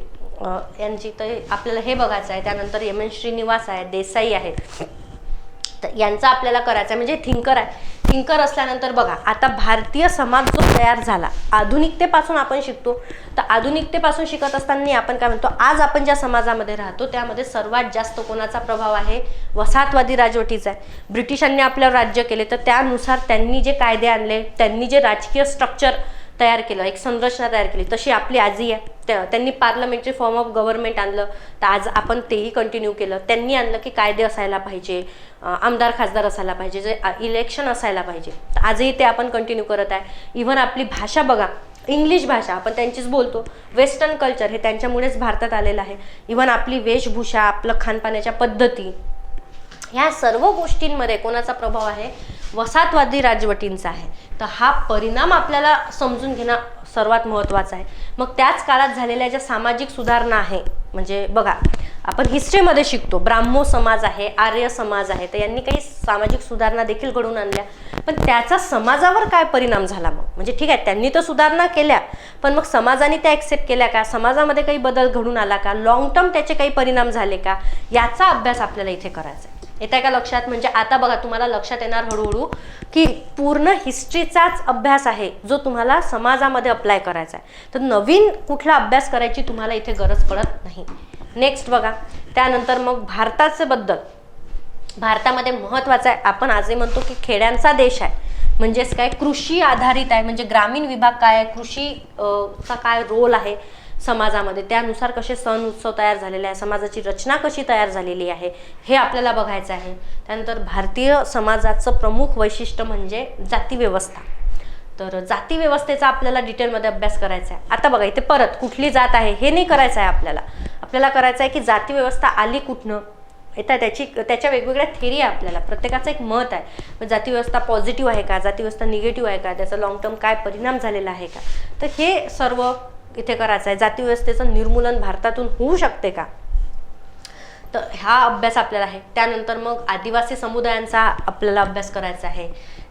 यांची. तर आपल्याला हे बघायचं आहे. त्यानंतर एम एन श्रीनिवास आहे, देसाई आहे, तर यांचा आपल्याला करायचं आहे. म्हणजे थिंकर आहे. थिंकर असल्यानंतर बघा आता भारतीय समाज जो तयार झाला आधुनिकतेपासून आपण शिकतो, तर आधुनिकतेपासून शिकत असताना आपण काय म्हणतो, आज आपण ज्या समाजामध्ये राहतो त्यामध्ये सर्वात जास्त कोणाचा प्रभाव आहे, वसाहतवादी राजवटीचा आहे. ब्रिटिशांनी आपल्यावर राज्य केले तर त्यानुसार त्यांनी जे कायदे आणले, त्यांनी जे राजकीय स्ट्रक्चर तयार केलं, एक संरचना तयार केली, तशी आपली आजही आहे. त्यांनी पार्लमेंटरी फॉर्म ऑफ गव्हर्नमेंट आणलं, तर आज आपण तेही कंटिन्यू केलं. त्यांनी आणलं की कायदे असायला पाहिजे, आमदार खासदार असायला पाहिजे, जे इलेक्शन असायला पाहिजे, तर आजही ते आपण कंटिन्यू करत आहे. इव्हन आपली भाषा बघा, इंग्लिश भाषा आपण त्यांचीच बोलतो. वेस्टर्न कल्चर हे त्यांच्यामुळेच भारतात आलेलं आहे. इव्हन आपली वेशभूषा, आपलं खानपानाच्या पद्धती, ह्या सर्व गोष्टींमध्ये कोणाचा प्रभाव आहे, वसाहतवादी राजवटींचा आहे. तर हा परिणाम आपल्याला समजून घेणं सर्वात महत्त्वाचं आहे. मग त्याच काळात झालेल्या ज्या सामाजिक सुधारणा आहे, म्हणजे बघा आपण हिस्ट्रीमध्ये शिकतो ब्राह्मो समाज आहे, आर्य समाज आहे, तर यांनी काही सामाजिक सुधारणा देखील घडवून आणल्या, पण त्याचा समाजावर काय परिणाम झाला मग, म्हणजे ठीक आहे त्यांनी तर सुधारणा केल्या, पण मग समाजाने त्या ॲक्सेप्ट केल्या का, समाजामध्ये काही बदल घडून आला का, लॉंग टर्म त्याचे काही परिणाम झाले का, याचा अभ्यास आपल्याला इथे करायचा आहे. येत आहे का लक्षात? म्हणजे आता बघा तुम्हाला लक्षात येणार हळूहळू की पूर्ण हिस्ट्रीचाच अभ्यास आहे जो तुम्हाला समाजामध्ये अप्लाय करायचा आहे. तर नवीन कुठला अभ्यास करायची तुम्हाला इथे गरज पडत नाही. नेक्स्ट बघा, त्यानंतर मग भारताचे बद्दल, भारतामध्ये महत्त्वाचं आहे, आपण आजही म्हणतो की खेड्यांचा देश आहे, म्हणजेच काय कृषी आधारित आहे. म्हणजे ग्रामीण विभाग काय आहे, कृषीचा काय रोल आहे समाजामध्ये, त्यानुसार कसे सण उत्सव तयार झालेले आहे, समाजाची रचना कशी तयार झालेली आहे, हे आपल्याला बघायचं आहे. त्यानंतर भारतीय समाजाचं प्रमुख वैशिष्ट्य म्हणजे जाती व्यवस्था. तर जाती व्यवस्थेचा आपल्याला डिटेलमध्ये अभ्यास करायचा आहे. आता बघा इथे परत कुठली जात आहे हे नाही करायचं आहे आपल्याला. आपल्याला करायचं आहे की जाती व्यवस्था आली कुठनं, येतात त्याच्या वेगवेगळ्या थेरी आहे. आपल्याला प्रत्येकाचं एक मत आहे, जाती व्यवस्था पॉझिटिव्ह आहे का, जाती व्यवस्था निगेटिव्ह आहे का, त्याचा लॉंग टर्म काय परिणाम झालेला आहे का, तर हे सर्व इथे करायचं आहे. जाती व्यवस्थेचं निर्मूलन भारतातून होऊ शकते का, तर हा अभ्यास आपल्याला आहे. त्यानंतर मग आदिवासी समुदायांचा आपल्याला अभ्यास करायचा आहे.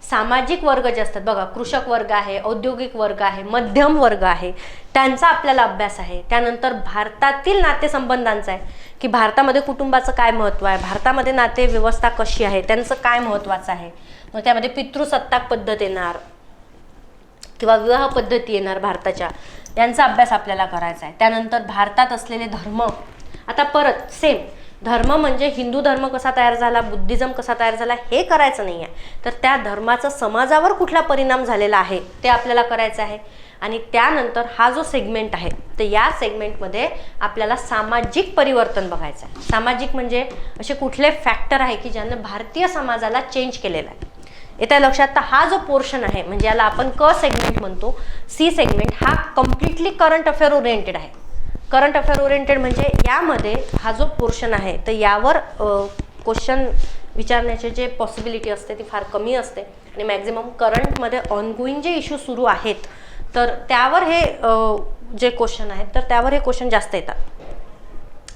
सामाजिक वर्ग जे असतात बघा, कृषक वर्ग आहे, औद्योगिक वर्ग आहे, मध्यम वर्ग आहे, त्यांचा आपल्याला अभ्यास आहे. त्यानंतर भारतातील नातेसंबंधांचा आहे की भारतामध्ये कुटुंबाचं काय महत्त्व आहे, भारतामध्ये नाते व्यवस्था कशी आहे, त्यांचं काय महत्त्वाचं आहे. मग त्यामध्ये पितृसत्ताक पद्धत येणार किंवा विवाह पद्धती येणार भारताच्या, यांचा अभ्यास आपल्याला करायचा आहे. त्यानंतर भारतात असलेले धर्म, आता परत सेम धर्म म्हणजे हिंदू धर्म कसा तयार झाला, बुद्धिझम कसा तयार झाला, हे करायचं नाही आहे, तर त्या धर्माचा समाजावर कुठला परिणाम झालेला आहे ते आपल्याला करायचं आहे. आणि त्यानंतर हा जो सेगमेंट आहे, तर या सेगमेंटमध्ये आपल्याला सामाजिक परिवर्तन बघायचं आहे. सामाजिक म्हणजे असे कुठले फॅक्टर आहे की ज्याने भारतीय समाजाला चेंज केलेला आहे. येत्या लक्षात, तर हा जो पोर्शन आहे म्हणजे याला आपण क सेगमेंट म्हणतो. सी सेगमेंट हा कम्प्लिटली करंट अफेअर ओरिएंटेड आहे. करंट अफेअर ओरिएंटेड म्हणजे यामध्ये हा जो पोर्शन आहे तर यावर क्वेश्चन विचारण्याचे जे पॉसिबिलिटी असते ती फार कमी असते आणि मॅक्झिमम करंटमध्ये ऑनगोईंग जे इश्यू सुरू आहेत तर त्यावर हे जे क्वेश्चन आहेत तर त्यावर हे क्वेश्चन जास्त येतात.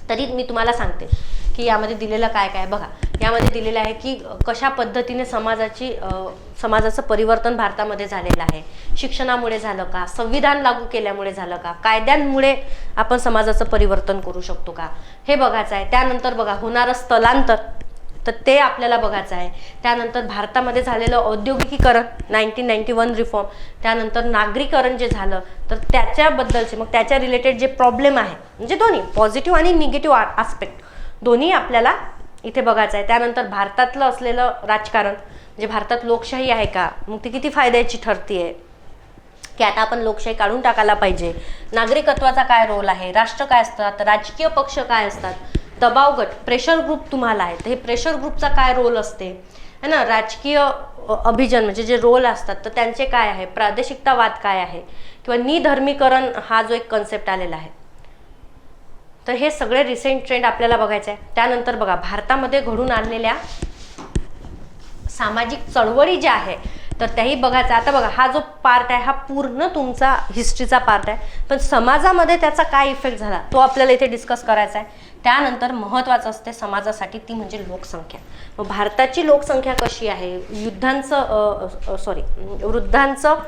तरी मी तुम्हाला सांगते की यामध्ये दिलेलं काय काय बघा. यामध्ये दिलेलं आहे की कशा पद्धतीने समाजाचं परिवर्तन भारतामध्ये झालेलं आहे. शिक्षणामुळे झालं का, संविधान लागू केल्यामुळे झालं का, कायद्यांमुळे आपण समाजाचं परिवर्तन करू शकतो का, हे बघायचं आहे. त्यानंतर बघा होणारं स्थलांतर, तर ते आपल्याला बघायचं आहे. त्यानंतर भारतामध्ये झालेलं औद्योगिकीकरण 1991 रिफॉर्म, त्यानंतर नागरीकरण जे झालं तर त्याच्याबद्दलचे मग त्याच्या रिलेटेड जे प्रॉब्लेम आहे म्हणजे दोन्ही पॉझिटिव्ह आणि निगेटिव्ह आस्पेक्ट दोन्ही आपल्याला इथे बघायचं आहे. त्यानंतर भारतातलं असलेलं राजकारण म्हणजे भारतात लोकशाही आहे का, मग ती किती फायद्याची ठरतीये की आता आपण लोकशाही काढून टाकायला पाहिजे. नागरिकत्वाचा काय रोल आहे, राष्ट्र काय असतात, राजकीय पक्ष काय असतात, दबाव गट प्रेशर ग्रुप तुम्हाला आहे तर हे प्रेशर ग्रुपचा काय रोल असते है ना, राजकीय अभिजन म्हणजे जे रोल असतात तर त्यांचे काय आहे, प्रादेशिकतावाद काय आहे किंवा निधर्मीकरण हा जो एक कन्सेप्ट आलेला आहे. तर हे सगळे रिसेंट ट्रेंड आपल्याला बघायचे आहे. त्यानंतर बघा भारतामध्ये घडून आणलेल्या सामाजिक चळवळी ज्या आहे तर त्याही बघायचं. आता बघा हा जो पार्ट आहे हा पूर्ण तुमचा हिस्ट्रीचा पार्ट आहे, पण समाजामध्ये त्याचा काय इफेक्ट झाला तो आपल्याला इथे डिस्कस करायचा आहे. त्यानंतर महत्त्वाचं असते समाजासाठी ती म्हणजे लोकसंख्या. मग भारताची लोकसंख्या कशी आहे, वृद्धांचं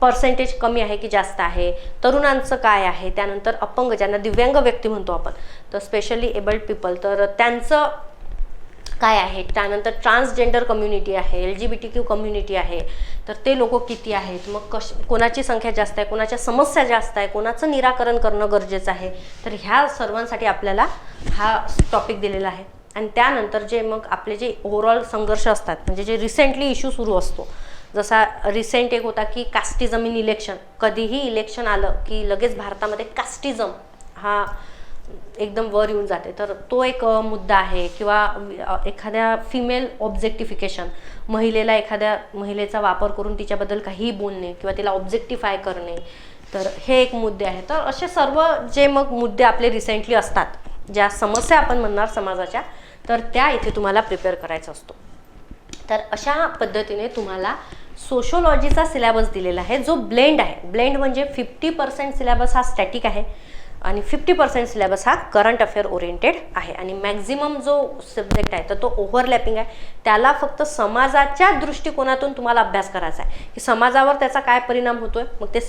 पर्सेंटेज कमी आहे की जास्त आहे, तरुणांचं काय आहे, त्यानंतर अपंग ज्यांना दिव्यांग व्यक्ती म्हणतो आपण, तर स्पेशली एबल्ड पीपल तर त्यांचं काय आहे, त्यानंतर ट्रान्सजेंडर कम्युनिटी आहे, LGBTQ कम्युनिटी आहे, तर ते लोक किती आहेत, मग कोणाची संख्या जास्त आहे, कोणाच्या समस्या जास्त आहे, कोणाचं निराकरण करणं गरजेचं आहे. तर ह्या सर्वांसाठी आपल्याला हा टॉपिक दिलेला आहे. आणि त्यानंतर जे मग आपले जे ओव्हरऑल संघर्ष असतात, म्हणजे जे रिसेंटली इश्यू सुरू असतो, जसा रिसेंट एक होता की कास्टिझम इन इलेक्शन. कधीही इलेक्शन आलं की लगेच भारतामध्ये कास्टिझम हा एकदम वर येऊन जाते, तर तो एक मुद्दा आहे. किंवा एखाद्या फिमेल ऑब्जेक्टिफिकेशन, एखाद्या महिलेचा वापर करून तिच्याबद्दल काहीही बोलणे किंवा तिला ऑब्जेक्टिफाय करणे, तर हे एक मुद्दे आहेत. तर असे सर्व जे मग मुद्दे आपले रिसेंटली असतात, ज्या समस्या आपण म्हणणार समाजाच्या, तर त्या इथे तुम्हाला प्रिपेअर करायचा असतो. तर अशा पद्धतीने तुम्हाला सोशोलॉजीचा सिलेबस दिलेला आहे, जो ब्लेंड आहे. ब्लेंड म्हणजे 50% सिलेबस हा स्टॅटिक आहे आणि 50% सिलेबस हा करंट अफेअर ओरिएंटेड आहे. आणि मॅक्झिमम जो सब्जेक्ट आहे तर तो ओव्हरलॅपिंग आहे. त्याला फक्त समाजाच्या दृष्टिकोनातून तुम्हाला अभ्यास करायचा आहे की समाजावर त्याचा काय परिणाम होतोय, मग ते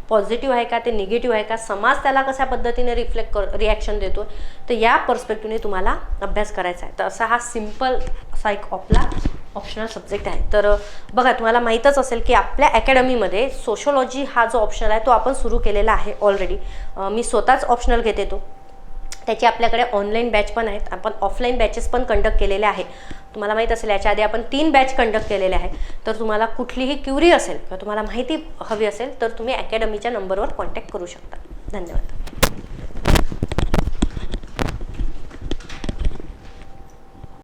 पॉझिटिव्ह आहे का, ते निगेटिव्ह आहे का, समाज त्याला कशा पद्धतीने रिॲक्शन देतोय, तर या पर्स्पेक्टिव्हने तुम्हाला अभ्यास करायचा आहे. तर असा हा सिम्पल असा एक आपला ऑप्शनल सब्जेक्ट आहे. तर बघा, तुम्हाला माहीतच असेल की आपल्या अकॅडमीमध्ये सोशोलॉजी हा जो ऑप्शनल आहे तो आपण सुरू केलेला आहे ऑलरेडी. मी स्वतःच ऑप्शनल घेते तो. त्याची आपल्याकडे ऑनलाईन बॅच पण आहेत, आपण ऑफलाईन बॅचेस पण कंडक्ट केलेले आहे. तुम्हाला माहीत असेल याच्या आधी आपण 3 बॅच कंडक्ट केलेले आहे. तर तुम्हाला कुठलीही क्युरी असेल किंवा तुम्हाला माहिती हवी असेल तर तुम्ही अकॅडमीच्या नंबरवर कॉन्टॅक्ट करू शकता. धन्यवाद.